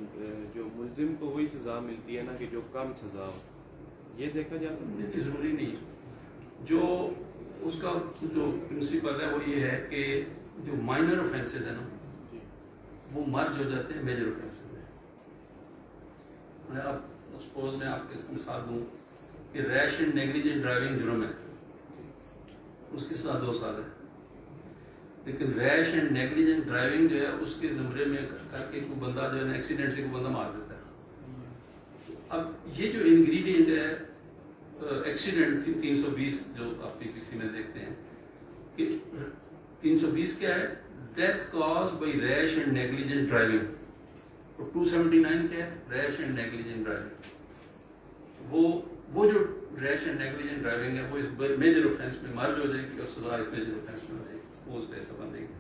جو ملزم کو وہی سزا ملتی ہے نا کہ جو کم سزا ہو, یہ دیکھا جاتا ہے؟ ضروری نہیں. جو اس کا جو پرنسپل ہے وہ یہ ہے کہ جو مائنر اوفینسز ہیں نا وہ مرج ہو جاتے ہیں میجر اوفینسز میں. اب سپوز میں آپ کو مثال دوں کہ ریش اینڈ نیگلیجنٹ ڈرائیونگ جرم ہے, اس کی سزا 2 سال ہے. لیکن ریش اینڈ نیگلیجنٹ ڈرائیونگ جو ہے اس کے زمرے میں کر کے کوئی بندہ جو ہے نا ایکسیڈنٹ سے کوئی بندہ مار دیتا ہے. اب یہ جو انگریڈینٹ ہے ایکسیڈنٹ 320 جو آپ PPC میں دیکھتے ہیں کہ 320 کیا ہے, death cause by rash and negligent driving, اور 279 کیا ہے, ریش اینڈ نیگلیجنٹ ڈرائیونگ. وہ جو ریش اینڈ نیگلیجنٹ ڈرائیونگ ہے وہ اس میجر اوفینس میں مرج ہو جائے گی اور سزا اس میجر اوفینس میں ہو جائے گی, وہ اس کا ایسا بن جائے گی.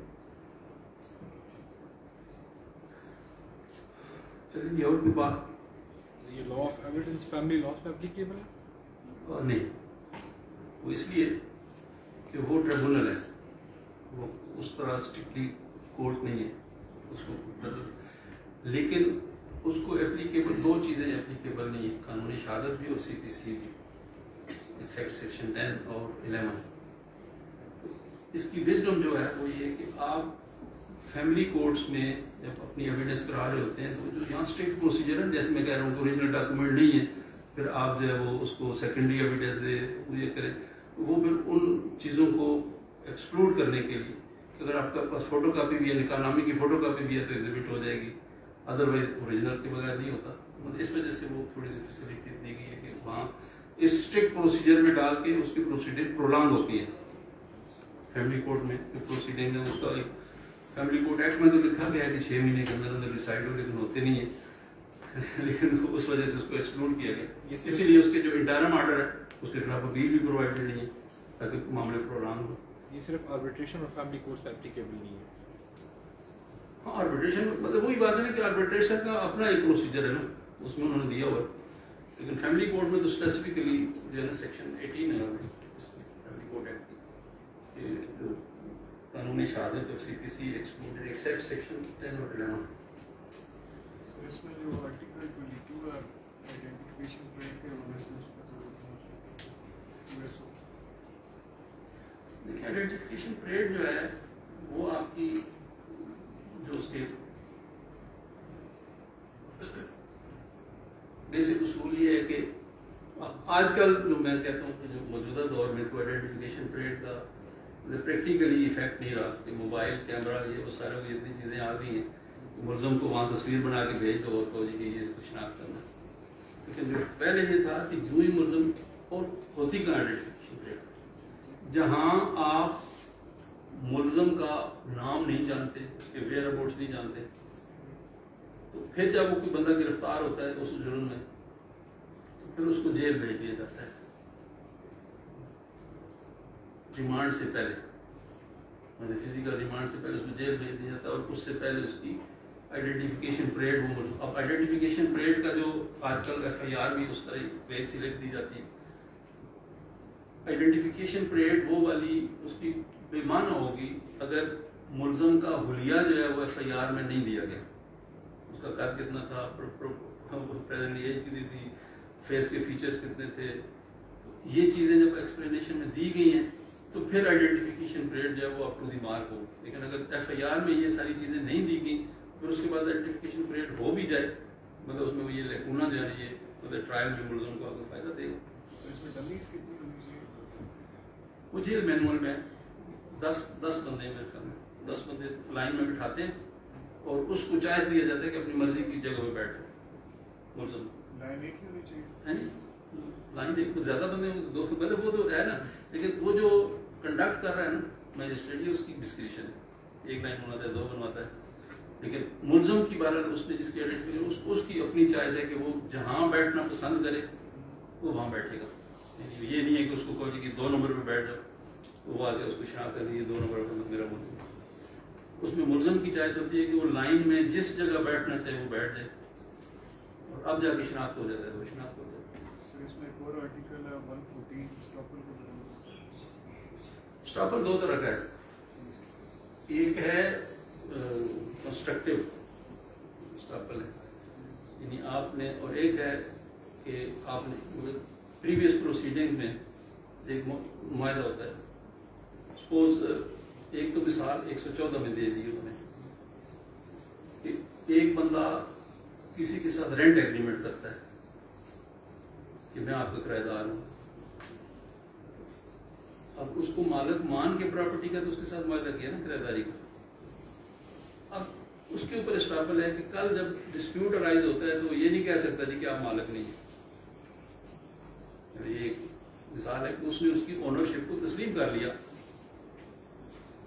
چلیے اور بھی بات, یہ لا آف ایویڈنس فیملی لاس میں اپلیکیبل ہے؟ نہیں, وہ اس لیے کہ وہ ٹریبونل ہے, وہ اس طرح اسٹرکٹلی کورٹ نہیں ہے اس کو, لیکن اس کو اپلیکیبل 2 چیزیں اپلیکیبل نہیں ہے, قانونی شہادت بھی اور CPC بھی, سیکشن 10 اور 11. اس کی وزڈم جو ہے وہ یہ کہ آپ فیملی کورٹس میں جب اپنی ایویڈنس کرا رہے ہوتے ہیں تو جو یہاں اسٹرکٹ پروسیجر ہے، جیسے میں کہہ رہا ہوں اوریجنل ڈاکومنٹ نہیں ہے، پھر آپ جو ہے وہ اس کو سیکنڈری ایویڈنس دے یہ کریں، وہ پھر ان چیزوں کو ایکسکلوڈ کرنے کے لیے اگر آپ کے پاس فوٹو کاپی بھی ہے، نکاح نامے کی فوٹو کاپی بھی ہے تو ایگزیبٹ ہو جائے گی، ادروائز اوریجنل کے بغیر نہیں ہوتا. اس وجہ سے وہ تھوڑی سی فیسلٹی دی گئی ہے کہ وہاں اس اسٹرکٹ پروسیجر میں ڈال کے اس کی پروسیڈنگ پرولانگ ہوتی ہے. فیملی کورٹ میں جو پروسیڈنگ ہے اس کا ایک فیملی کورٹ ایکٹ میں تو لکھا گیا ہے کہ 6 مہینے کے اندر ڈیسائڈ ہو، لیکن ہوتے نہیں ہیں لیکن اس وجہ سے اس کو ایکسکلوڈ کیا گیا. اسی لیے اس کے جو انٹرم آرڈر ہے اس کے خلاف اپیل بھی پرووائڈ نہیں ہے تاکہ معاملے پرولانگ ہو. یہ صرف آربیٹریشن اور فیملی کورٹس اپلیکیبل نہیں ہے. ہاں آربیٹریشن مطلب وہی بات ہے کہ آربیٹریشن کا اپنا ایک پروسیجر ہے نا، اس میں انہوں نے دیا ہوا ہے، لیکن فیملی کورٹ میں تو اسپیسیفکلی جو ہے نا سیکشن 18 ہے فیملی کورٹ ایکٹ کی، جو قانونی شہادت اور CPC ایکسکلوڈڈ ایکسیپٹ سیکشن 10 اور 11. اس میں جو آرٹیکل 22 ہے آئیڈینٹیفیکیشن پریڈ کے حوالے سے اس میں دیکھیں آئیڈینٹیفیکیشن پریڈ جو ہے وہ آپ کی جو اس کے بیسک اصول یہ ہے کہ آج کل جو میں کہتا ہوں کہ جو موجودہ دور میں کوئی آئیڈینٹیفیکیشن پریڈ کا پریکٹیکلی ایفیکٹ نہیں رہا کہ موبائل کیمرہ یہ وہ سارے اتنی چیزیں آ گئی ہیں ملزم کو وہاں تصویر بنا کے بھیج دو اور کہو جی کہ یہ اس کو شناخت کرنا. لیکن جو پہلے یہ تھا کہ جو ہی ملزم اور ہوتی کا آئیڈینٹیفیکیشن پریڈ جہاں آپ ملزم کا نام نہیں جانتے، اس کے ویئر اباؤٹس نہیں جانتے، تو پھر جب وہ کوئی بندہ گرفتار ہوتا ہے اس جرم میں تو پھر اس کو جیل بھیج دیا جاتا ہے ریمانڈ سے پہلے، مطلب فزیکل ریمانڈ سے پہلے اس کو جیل بھیج دیا جاتا ہے اور اس سے پہلے اس کی آئیڈینٹیفیکیشن پریڈ وہ اب آئیڈینٹیفیکیشن پریڈ کا جو آج کل FIR بھی اس طرح پیج سے لکھ دی جاتی ہے. آئیڈینٹیفیکیشن پریڈ وہ والی اس کی بے معنی ہوگی اگر ملزم کا حلیہ جو ہے وہ FIR میں نہیں دیا گیا، اس کا قد کتنا تھا، پریزنٹ ایج کتنی تھی، فیس کے فیچرز کتنے تھے، یہ چیزیں جب ایکسپلینیشن میں دی گئی ہیں تو پھر آئیڈینٹیفیکیشن پریڈ جو ہے وہ اپ ٹو دی مارک ہو. لیکن اگر FIR میں یہ ساری چیزیں نہیں دی گئی پھر اس کے بعد آئیڈینٹیفیکیشن پریڈ ہو بھی جائے مطلب اس میں یہ لیکونا جو ہے یہ مطلب ٹرائل میں ملزم کو آگے فائدہ دے گا. اس میں ڈمیز کتنی ہونی چاہیے؟ وہ جیل مینول میں 10 بندے میرے خیال میں 10 بندے لائن میں بٹھاتے ہیں اور اس کو چوائس دیا جاتا ہے کہ اپنی مرضی کی جگہ پہ بیٹھ ملزم. لائن ایک ہی ہونی چاہیے؟ لائن ایک زیادہ بندے دو پہلے وہ تو ہے نا، لیکن وہ جو کنڈکٹ کر رہا ہے نا میجسٹریٹ اس کی ڈسکریشن ہے، ایک لائن بناتا ہے 2 بنواتا ہے، لیکن ملزم کی بہرحال اس نے جس کی آئیڈینٹیفیکیشن اس کی اپنی چوائس ہے کہ وہ جہاں بیٹھنا پسند کرے وہ وہاں بیٹھے گا. یہ نہیں ہے کہ اس کو کہو کہ 2 نمبر پہ بیٹھ جاؤ وہ آگے اس کو شناخت کر لیے 2 نمبر پر میرا ملزم. اس میں ملزم کی چوائس ہوتی ہے کہ وہ لائن میں جس جگہ بیٹھنا چاہے وہ بیٹھ جائے اور اب جا کے شناخت ہو جاتا ہے وہ شناخت ہو جاتا ہے. سر اس میں ایک اور آرٹیکل ہے 114 اسٹاپر کو بتانا. اسٹاپر 2 طرح کا ہے، ایک ہے کنسٹرکٹیو اسٹاپل ہے یعنی آپ نے، اور ایک ہے کہ آپ نے پریویس پروسیڈنگ میں ایک معاہدہ ہوتا ہے. سپوز ایک تو مثال 114 میں دے دی انہوں نے کہ ایک بندہ کسی کے ساتھ رینٹ ایگریمنٹ کرتا ہے کہ میں آپ کا کرایہ دار ہوں، اب اس کو مالک مان کے پراپرٹی کا تو اس کے ساتھ معاہدہ کیا نا کرایہ داری کا. اب اس کے اوپر اسٹاپل ہے کہ کل جب ڈسپیوٹ ارائز ہوتا ہے تو وہ یہ نہیں کہہ سکتا جی کہ آپ مالک نہیں ہیں. یہ ایک مثال ہے کہ اس نے اس کی اونرشپ کو تسلیم کر لیا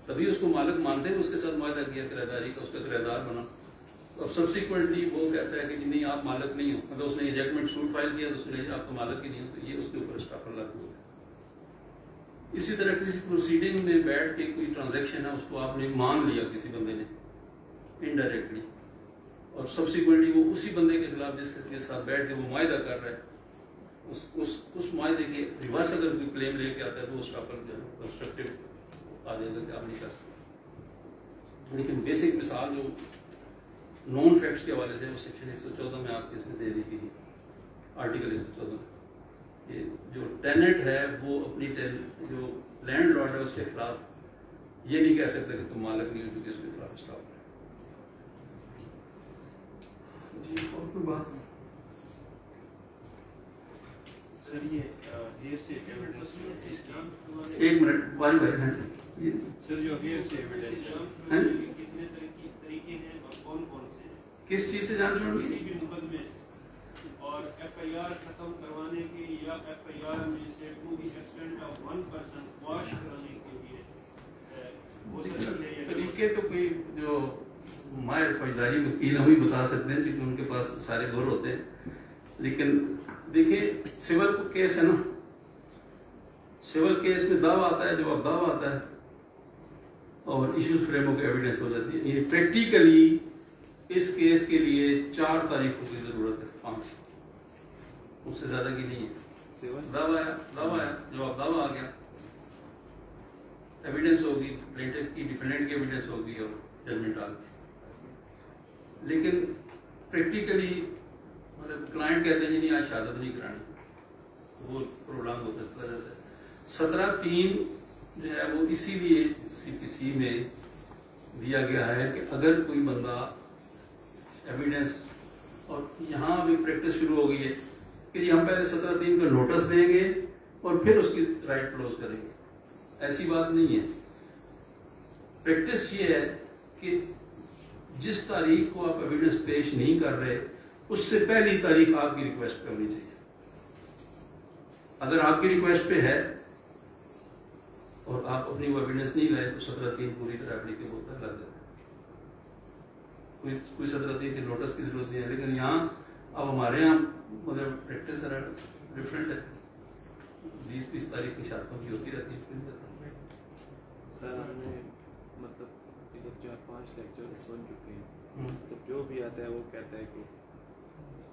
تبھی اس کو مالک مانتے ہیں، اس کے ساتھ معاہدہ کیا کرایہ داری کا، اس کا کرایہ دار بنا. اب سبسیکوینٹلی وہ کہتا ہے کہ نہیں آپ مالک نہیں ہو، مطلب اس نے ایجیکٹمنٹ سوٹ فائل کیا تو اس نے آپ تو مالک ہی نہیں ہو، تو یہ اس کے اوپر اسٹاپل لاگو ہوتا ہے. اسی طرح کسی پروسیڈنگ میں بیٹھ کے کوئی ٹرانزیکشن ہے اس کو آپ نے مان لیا کسی بندے نے انڈائریکٹلی اور سبسیکوینٹلی وہ اسی بندے کے خلاف جس کے ساتھ بیٹھ کے وہ معاہدہ کر رہا ہے اس معاہدے کے ریورس اگر کوئی کلیم لے کے آتا ہے تو وہ اسٹاپل جو ہے کنسٹرکٹیو آ جائے گا کہ آپ نہیں کر سکتے. لیکن بیسک مثال جو نون فیکٹس کے حوالے سے وہ سیکشن 114 میں آپ کے اس میں دے دی گئی، آرٹیکل 114 یہ جو ٹیننٹ ہے وہ اپنی جو لینڈ لارڈ ہے اس کے خلاف یہ نہیں کہہ سکتے کہ تم مالک نہیں ہو کیونکہ اس کے خلاف اسٹاپ ہے. جی اور کوئی بات نہیں. سر یہ ایک منٹ باری بھائی سر جو ایویڈنس کس چیز سے جان چھوڑ کسی بھی مقدمے سے اور ایف آئی آر ختم کروانے کی یا ایف آئی آر میں سے to the extent of 1% wash کرانے کے لیے وہ طریقے تو کوئی جو ماہر فوجداری وکیل ہم ہی بتا سکتے ہیں کیونکہ ان کے پاس سارے غور ہوتے ہیں. لیکن دیکھیے سول کیس ہے نا, سول کیس میں دعویٰ آتا ہے, جواب دعویٰ آتا ہے اور ایشوز فریم ہو کے ایویڈنس ہو جاتی ہے. یہ پریکٹیکلی اس کیس کے لیے 4 تاریخوں کی ضرورت ہے, 5 اس سے زیادہ کی نہیں ہے. دعویٰ آیا جواب دعویٰ آ گیا, ایویڈنس ہوگی پلینٹف کی, ڈیفینڈنٹ کی ایویڈنس ہوگی اور ججمنٹ آ گئی. لیکن پریکٹیکلی مطلب کلائنٹ کہتے ہیں نہیں آج شہادت نہیں کرانی, وہ پروگرام ہو سکتا ہے. 17(3) جو ہے وہ اسی لیے CPC میں دیا گیا ہے کہ اگر کوئی بندہ ایویڈنس, اور یہاں ابھی پریکٹس شروع ہو گئی ہے کہ ہم پہلے 17(3) کا نوٹس دیں گے اور پھر اس کی رائٹ کلوز کریں گے. ایسی بات نہیں ہے. پریکٹس یہ ہے کہ جس تاریخ کو آپ ایویڈنس پیش نہیں کر رہے اس سے پہلی تاریخ آپ کی ریکویسٹ پہ ہونی چاہیے. اگر آپ کی ریکویسٹ پہ ہے اور آپ اپنی وہ ایویڈنس نہیں لائے تو 17(3) پوری طرح اپلیکیبل ہوتا ہے, لگ جاتا ہے. کوئی 17(3) کے نوٹس کی ضرورت نہیں ہے. لیکن یہاں اب ہمارے یہاں مطلب پریکٹس ڈفرینٹ ہے, 20-20 تاریخ کی شادیوں کی ہوتی رہتی ہے. سر ہم نے مطلب 4-5 لیکچر سن چکے ہیں, تو جو بھی آتا ہے وہ کہتا ہے کہ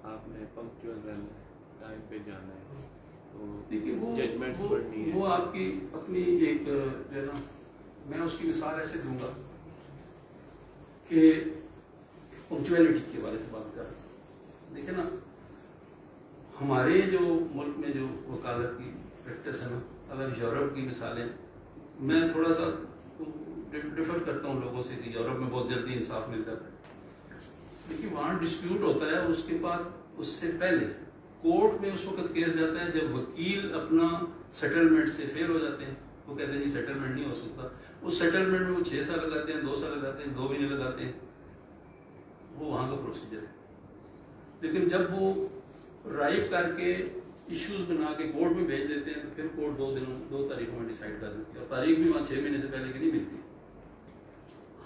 آپ نے پنکچوئل رہنا ہے, ٹائم پہ جانا ہے, تو ججمنٹس پڑھنی ہے. وہ آپ کی اپنی ایک جو ہے نا, میں اس کی مثال ایسے دوں گا کہ پنکچویلٹی کے بارے سے بات کر رہا ہوں. دیکھیں نا ہمارے جو ملک میں جو وکالت کی پریکٹس ہے نا, اگر یورپ کی مثالیں, میں تھوڑا سا ڈفر کرتا ہوں لوگوں سے کہ یورپ میں بہت جلدی انصاف مل جاتا ہے. لیکن وہاں ڈسپیوٹ ہوتا ہے, اس کے بعد اس سے پہلے کورٹ میں اس وقت کیس جاتا ہے جب وکیل اپنا سیٹلمنٹ سے فیل ہو جاتے ہیں. وہ کہتے ہیں جی سیٹلمنٹ نہیں ہو سکتا. اس سیٹلمنٹ میں وہ 6 سال لگاتے ہیں, 2 سال لگاتے ہیں, 2 مہینے لگاتے ہیں. وہ وہاں کا پروسیجر ہے. لیکن جب وہ رائٹ کر کے ایشوز بنا کے کورٹ میں بھیج دیتے ہیں تو پھر کورٹ 2 تاریخوں میں ڈیسائیڈ کر دیتی ہے, اور تاریخ بھی وہاں 6 مہینے سے پہلے کی نہیں ملتی.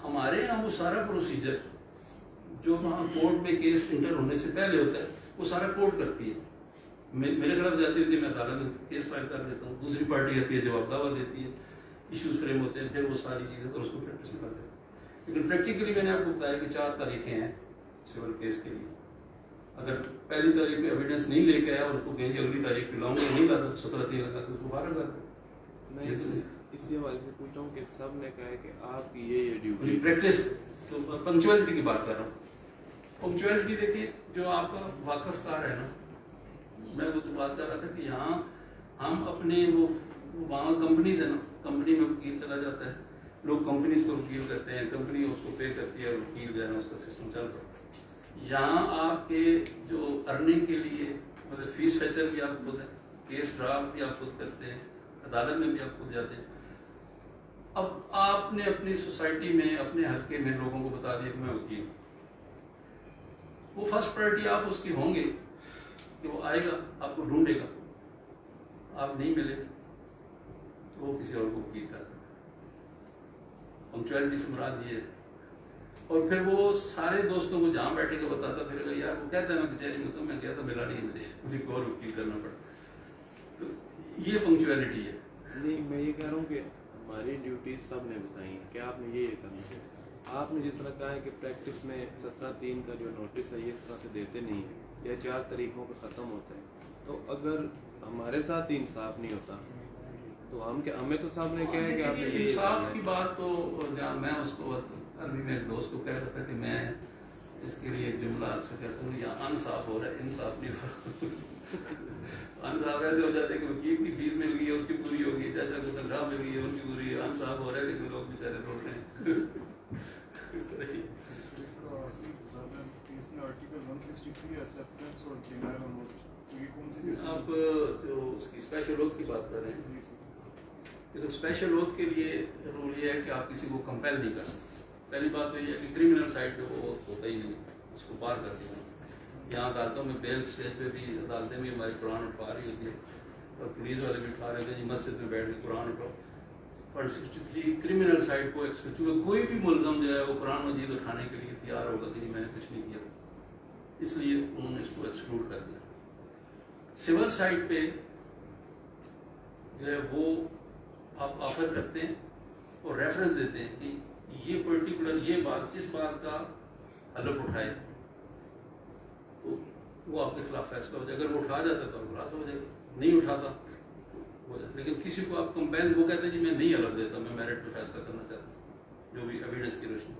ہمارے یہاں وہ سارا پروسیجر جو وہاں کورٹ میں کیس انٹر ہونے سے پہلے ہوتا ہے وہ سارا کورٹ کرتی ہے. میرے خلاف جاتی ہوتی ہے, میں عدالت میں کیس فائل کر دیتا ہوں, دوسری پارٹی آتی ہے, جواب دعویٰ دیتی ہے, ایشوز فریم ہوتے ہیں, پھر وہ ساری چیزیں اور اس کو پریکٹس میں کر دیتے ہیں. لیکن پریکٹیکلی میں نے آپ کو بتایا کہ 4 تاریخیں ہیں سول کیس کے لیے. اگر پہلی تاریخ پہ ایویڈنس نہیں لے کے آیا اور اس کو کہیں گے اگلی تاریخ پہ لاؤں گا, نہیں لاتا تو 17(3) لگا کے اس کو باہر کر دیں. میں اسی حوالے سے پوچھ رہا ہوں کہ سب نے کہا ہے کہ آپ کی یہ ڈیوٹی پریکٹس تو پنکچویلٹی کی بات کر رہا ہوں. پنکچویلٹی دیکھیے جو آپ کا واقف کار ہے نا, میں وہ تو بات کر رہا تھا کہ یہاں ہم اپنے وہ وہاں کمپنیز ہیں نا, کمپنی میں وکیل چلا جاتا ہے, لوگ کمپنیز کو وکیل کرتے ہیں, کمپنی اس کو پے کرتی ہے, وکیل جو ہے نا اس کا سسٹم چل رہا ہے. یہاں آپ کے جو ارننگ کے لیے مطلب فیس فیچر بھی آپ خود ہے, کیس ڈرافٹ بھی آپ خود کرتے ہیں, عدالت میں بھی آپ خود جاتے ہیں. اب آپ نے اپنی سوسائٹی میں اپنے حلقے میں لوگوں کو بتا دیا کہ میں وکیل ہوں, وہ فرسٹ پرائرٹی آپ اس کی ہوں گے کہ وہ آئے گا, آپ کو ڈھونڈے گا, آپ نہیں ملے تو وہ کسی اور کو وکیل کرتا ہے. پنکچویلٹی سے مراد یہ ہے. اور پھر وہ سارے دوستوں کو جہاں بیٹھے گا بتاتا پھر یار وہ کہتا ہے نا کچہری میں تو میں گیا تو ملا نہیں, مجھے کوئی اور وکیل کرنا پڑا. تو یہ پنکچویلٹی ہے. نہیں, میں یہ کہہ رہا ہوں کہ ہماری ڈیوٹیز سب نے بتائی ہیں کہ آپ نے یہ کرنا ہے. آپ نے جس طرح کہا ہے کہ پریکٹس میں 17(3) کا جو نوٹس ہے یہ اس طرح سے دیتے نہیں ہیں یا 4 تاریخوں کا ختم ہوتا ہے, تو اگر ہمارے ساتھ ہی انصاف نہیں ہوتا تو ہمیں تو صاحب نے کہا ہے کہ آپ نے انصاف کی بات تو میں اس کو ابھی میرے دوست کو کہہ رہا تھا کہ میں اس کے لیے ایک جملہ سے کہتا ہوں یہاں انصاف ہو رہا ہے, انصاف نہیں ہو رہا. انصاف ایسے ہو جاتے ہیں کہ وکیل کی فیس مل گئی ہے اس کی پوری ہوگی, جیسا کو تنخواہ مل گئی ہے ان کی پوری ہے, اذان صاحب ہو رہا ہے لیکن لوگ بیچارے رو رہے ہیں اس طرح ہی. آپ جو اس کی اسپیشل اوتھ کی بات کر رہے ہیں, لیکن اسپیشل اوتھ کے لیے رول یہ ہے کہ آپ کسی کو کمپیل نہیں کر سکتے. پہلی بات تو یہ ہے کہ کرمنل سائڈ پہ وہ ہوتا ہی نہیں, اس کو پار کر دیا. یہاں عدالتوں میں بیل اسٹیج پہ بھی عدالتیں بھی ہماری قرآن اٹھا رہی ہوتی ہے اور پولیس والے بھی اٹھا رہے تھے, مسجد میں بیٹھ کے قرآن اٹھاؤ. 163 کرمنل سائڈ کو چونکہ کوئی بھی ملزم جو ہے وہ قرآن مجید اٹھانے کے لیے تیار ہوگا کہ نہیں میں نے کچھ نہیں کیا, اس لیے انہوں نے اس کو ایکسکلوڈ کر دیا. سول سائڈ پہ جو ہے وہ آپ آفر کرتے ہیں اور ریفرنس دیتے ہیں کہ یہ پرٹیکولر یہ بات اس بات کا حلف اٹھائے تو وہ آپ کے خلاف فیصلہ ہو جائے. اگر وہ اٹھا جاتا تو خلاص ہو جائے, نہیں اٹھاتا ہو جائے. لیکن کسی کو آپ کمپیل وہ کہتے ہیں جی میں نہیں حلف دیتا, میں میرٹ پہ فیصلہ کرنا چاہتا ہوں جو بھی ایویڈنس کی روشنی,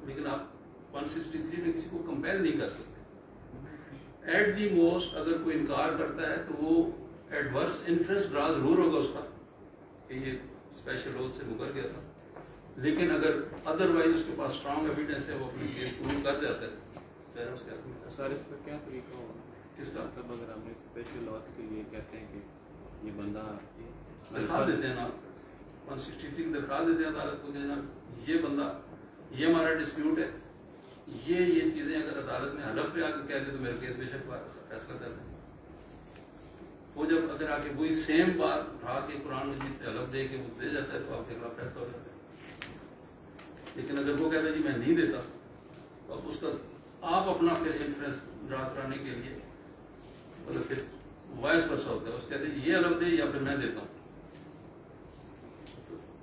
لیکن آپ 163 میں کسی کو کمپیل نہیں کر سکتے. ایٹ دی موسٹ اگر کوئی انکار کرتا ہے تو وہ ایڈورس انفرنس ڈرا ضرور ہوگا اس کا کہ یہ اسپیشل اوتھ سے مکر گیا تھا, لیکن اگر ادروائز اس کے پاس اسٹرانگ ایویڈنس ہے وہ اپنی کیس پروو کر جاتا ہے. سر اس کا کیا طریقہ ہوگا, کس کا مطلب اگر ہم اسپیشل اوتھ کے لیے کہتے ہیں کہ یہ بندہ درخواست دیتے ہیں نا 163 کی درخواست دیتے ہیں عدالت کو کہ جناب یہ بندہ یہ ہمارا ڈسپیوٹ ہے, یہ چیزیں اگر عدالت میں حلف پہ آ کے کہہ دے تو میرا کیس بے شک فیصلہ کر دیں. وہ جب اگر آ کے وہی سیم بات اٹھا کے قرآن مجید پہ حلف دے کے وہ دے جاتا ہے تو آپ کے خلاف فیصلہ ہو جاتا ہے. لیکن اگر وہ کہتا ہے جی میں نہیں دیتا تو اب اس کا آپ اپنا پھر انفرنس ڈرا کرانے کے لیے مطلب پھر وائس ورسا ہوتا ہے, اس کہتے ہیں یہ حلف دے یا پھر میں دیتا ہوں.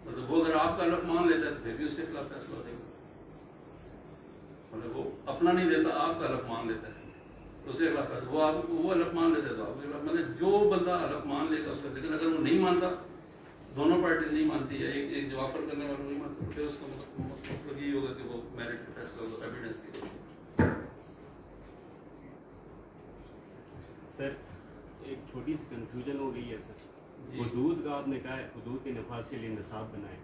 مطلب وہ اگر آپ کا حلف مان لیتا ہے تو پھر بھی اس کے خلاف فیصلہ ہو جائے گا. مطلب وہ اپنا نہیں دیتا, آپ کا حلف مان لیتا ہے اس کے خلاف وہ حلف مان لیتا ہے تو آپ کے خلاف. مطلب جو بندہ حلف مان لے گا اس کا, لیکن اگر وہ نہیں مانتا, دونوں پارٹیز نہیں مانتی ہے, ایک جو آفر کرنے والا نہیں مانتا, تو پھر اس کا مطلب یہی ہوگا کہ وہ میرٹ پہ فیصلہ ہوگا ایویڈنس کی. سر ایک چھوٹی سی کنفیوژن ہو گئی ہے سر. حدود کا آپ نے کہا ہے حدود کے نفاذ کے لیے نصاب بنائے.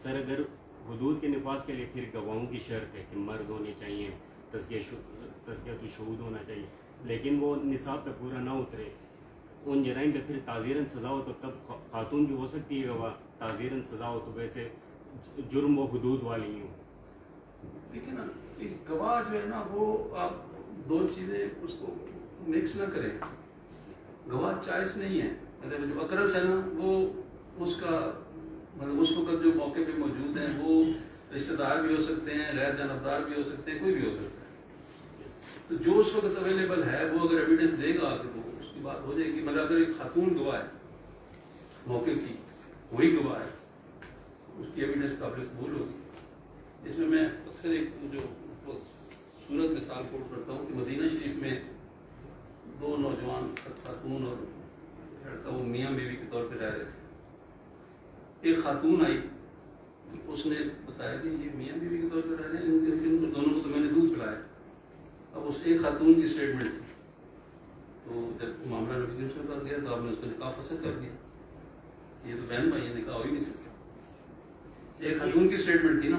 سر اگر حدود کے نفاذ کے لیے پھر گواہوں کی شرط ہے کہ مرد ہونے چاہیے, تزکیۃ الشہود ہونا چاہیے, لیکن وہ نصاب پہ پورا نہ اترے, ان جرائم پہ پھر تعزیراً سزا ہو تو تب خاتون بھی ہو سکتی ہے گواہ, تعزیراً سزا ہو تو ویسے جرم و حدود والی ہی ہوں. لیکن گواہ جو ہے نا وہ آپ دو چیزیں اس کو مکس نہ کریں. گواہ چائس نہیں ہے, مطلب جو اکرس ہے نا وہ اس کا مطلب اس وقت جو موقع پہ موجود ہیں وہ رشتہ دار بھی ہو سکتے ہیں, غیر جانبدار بھی ہو سکتے ہیں, کوئی بھی ہو سکتا ہے. تو جو اس وقت اویلیبل ہے وہ اگر ایویڈنس دے گا تو اس کی بات ہو جائے گی. مطلب اگر ایک خاتون گواہ ہے موقع کی, وہی گواہ ہے, اس کی ایویڈنس قابل قبول ہوگی. اس میں میں اکثر ایک جو صورت مثال کوٹ کرتا ہوں کہ مدینہ شریف میں دو نوجوان خاتون اور لڑکا وہ میاں بیوی کے طور پہ رہ رہے تھے. ایک خاتون آئی, اس نے بتایا کہ یہ میاں بیوی کے طور پہ رہ رہے ہیں, ان دونوں کو تو میں نے دودھ پلایا. اب اس ایک خاتون کی اسٹیٹمنٹ تھی, تو جب معاملہ نبی کریم صلی اللہ علیہ وسلم کے پاس گیا تو آپ نے اس کو نکاح فسخ کر دیا. یہ تو بہن بھائی نکاح ہو ہی نہیں سکتا. ایک خاتون کی اسٹیٹمنٹ تھی نا,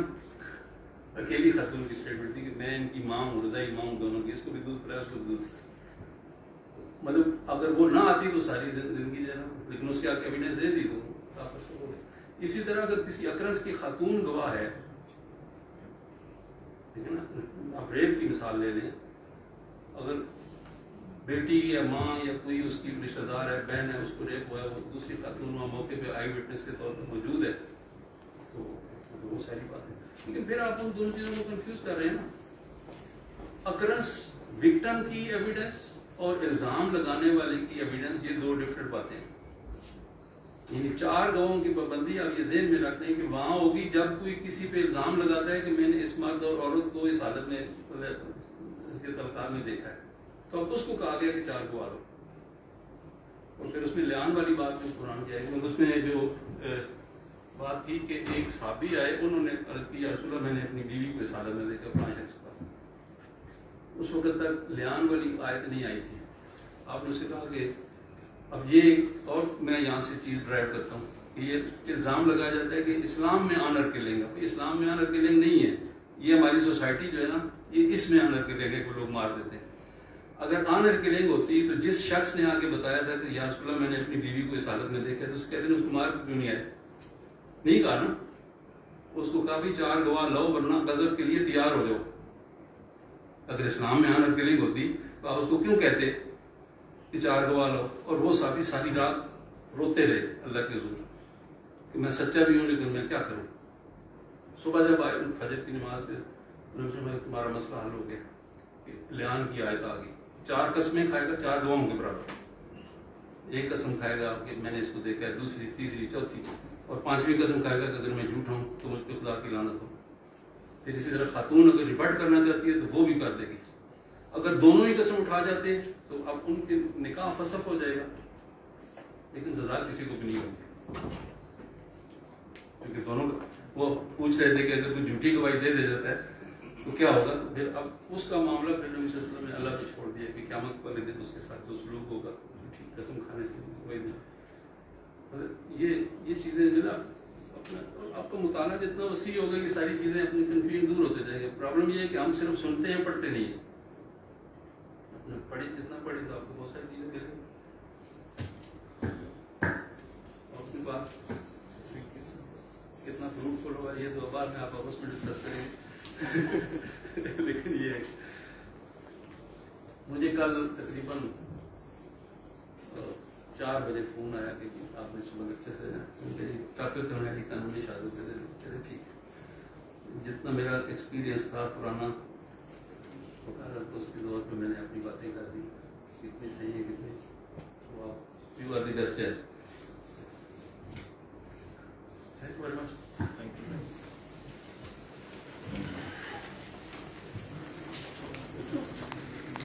اکیلی خاتون کی اسٹیٹمنٹ تھی کہ میں ان کی ماں ہوں, رضائی ماں ہوں دونوں کی, اس کو بھی دودھ پلایا, اس کو بھی دودھ. مطلب اگر وہ نہ آتی تو ساری زندگی جو ہے نا, لیکن اس کے آگے ایویڈنس دے دی تو واپس ہو گئی. اسی طرح اگر کسی اکرس کی خاتون گواہ ہے, ٹھیک ہے نا, آپ ریپ کی مثال لے لیں, اگر بیٹی یا ماں یا کوئی اس کی رشتہ دار ہے, بہن ہے, اس کو ریپ ہوا ہے, وہ دوسری خاتون وہاں موقع پہ آئی وٹنس کے طور پر موجود ہے, تو وہ ساری بات ہے. لیکن پھر آپ ان دونوں چیزوں کو کنفیوز کر رہے ہیں نا. اکرس وکٹم کی ایویڈنس اور الزام لگانے والے کی ایویڈنس, یہ دو ڈفرنٹ باتیں ہیں. یعنی 4 گواہوں کی پابندی آپ یہ ذہن میں رکھ لیں کہ وہاں ہوگی جب کوئی کسی پہ الزام لگاتا ہے کہ میں نے اس مرد اور عورت کو اس حالت میں اس کے تعلقات میں دیکھا ہے, تو اب اس کو کہا گیا کہ 4 گواہ لو. اور پھر اس میں لیان والی بات جو قرآن کی آئی, اس میں جو بات تھی کہ ایک صحابی آئے, انہوں نے عرض کی یا رسول اللہ میں نے اپنی بیوی کو اس حالت میں دیکھا 5 شخص کے پاس. اس وقت تک لیان والی آیت نہیں آئی تھی. آپ نے اسے کہا کہ اب یہ اور میں یہاں سے چیز ڈرائیو کرتا ہوں کہ یہ الزام لگایا جاتا ہے کہ اسلام میں آنر کلنگ ہے. اسلام میں آنر کلنگ نہیں ہے, یہ ہماری سوسائٹی جو ہے نا یہ اس میں آنر کلنگ کو لوگ مار دیتے ہیں. اگر آنر کلنگ ہوتی تو جس شخص نے آگے بتایا تھا کہ یا رسول اللہ میں نے اپنی بیوی کو اس حالت میں دیکھا تو اس کہتے ہیں اس کو مار کیوں نہیں آئے, نہیں کہا نا. اس کو کہا بھی 4 گواہ لاؤ ورنہ قذف کے لیے تیار ہو جاؤ. اگر اسلام میں آنر کلنگ ہوتی تو آپ اس کو کیوں کہتے کہ 4 گواہ لاؤ. اور وہ صحابی ساری رات روتے رہے اللہ کے حضور کہ میں سچا بھی ہوں لیکن میں کیا کروں. صبح جب آئے فجر کی نماز پہ تمہارا مسئلہ حل ہو گیا, لیان کی آیت آ گئی. 4 قسمیں کھائے گا 4 گواہوں کے برابر. ایک قسم کھائے گا کہ میں نے اس کو دیکھا ہے, دوسری تیسری چوتھی, اور 5ویں قسم کھائے گا کہ اگر میں جھوٹا ہوں تو مجھ پہ خدا کی لعنت ہو. پھر اسی طرح خاتون اگر ریپٹ کرنا چاہتی ہے تو وہ بھی کر دے گی. اگر دونوں ہی قسم اٹھا جاتے ہیں تو اب ان کے نکاح فسخ ہو جائے گا, لیکن سزا کسی کو بھی نہیں ہوگی. کیونکہ دونوں وہ پوچھ رہے تھے کہ اگر کوئی جھوٹی گواہی دے دیتا ہے تو کیا ہوگا. تو پھر اب اس کا معاملہ پھر نبی صلی اللہ علیہ وسلم نے اللہ پہ چھوڑ دیا کہ قیامت والے دن اس کے ساتھ جو سلوک ہوگا جھوٹی قسم کھانے سے گواہی دے. یہ چیزیں جو نا آپ کا مطالعہ جتنا وسیع ہوگا یہ ساری چیزیں اپنی کنفیوژن دور ہوتے جائیں گے. پرابلم یہ ہے کہ ہم صرف سنتے ہیں پڑھتے نہیں ہیں. پڑھی جتنا پڑھی تو آپ کو بہت ساری چیزیں ملیں گی. اور پھر بات کتنا فروٹفل ہوا یہ تو بعد میں آپ آپس میں ڈسکس کریں گے. لیکن یہ مجھے کل تقریباً 4 بجے فون آیا کہ آپ نے صبح بچے سے ٹاپک کرنا ہے قانونی شادی کے ٹھیک. جتنا میرا ایکسپیرینس تھا پرانا تو اس کے دور پہ میں نے اپنی باتیں کر دی, کتنی صحیح ہے کتنی. تو آپ یو آر دی بیسٹ ہے.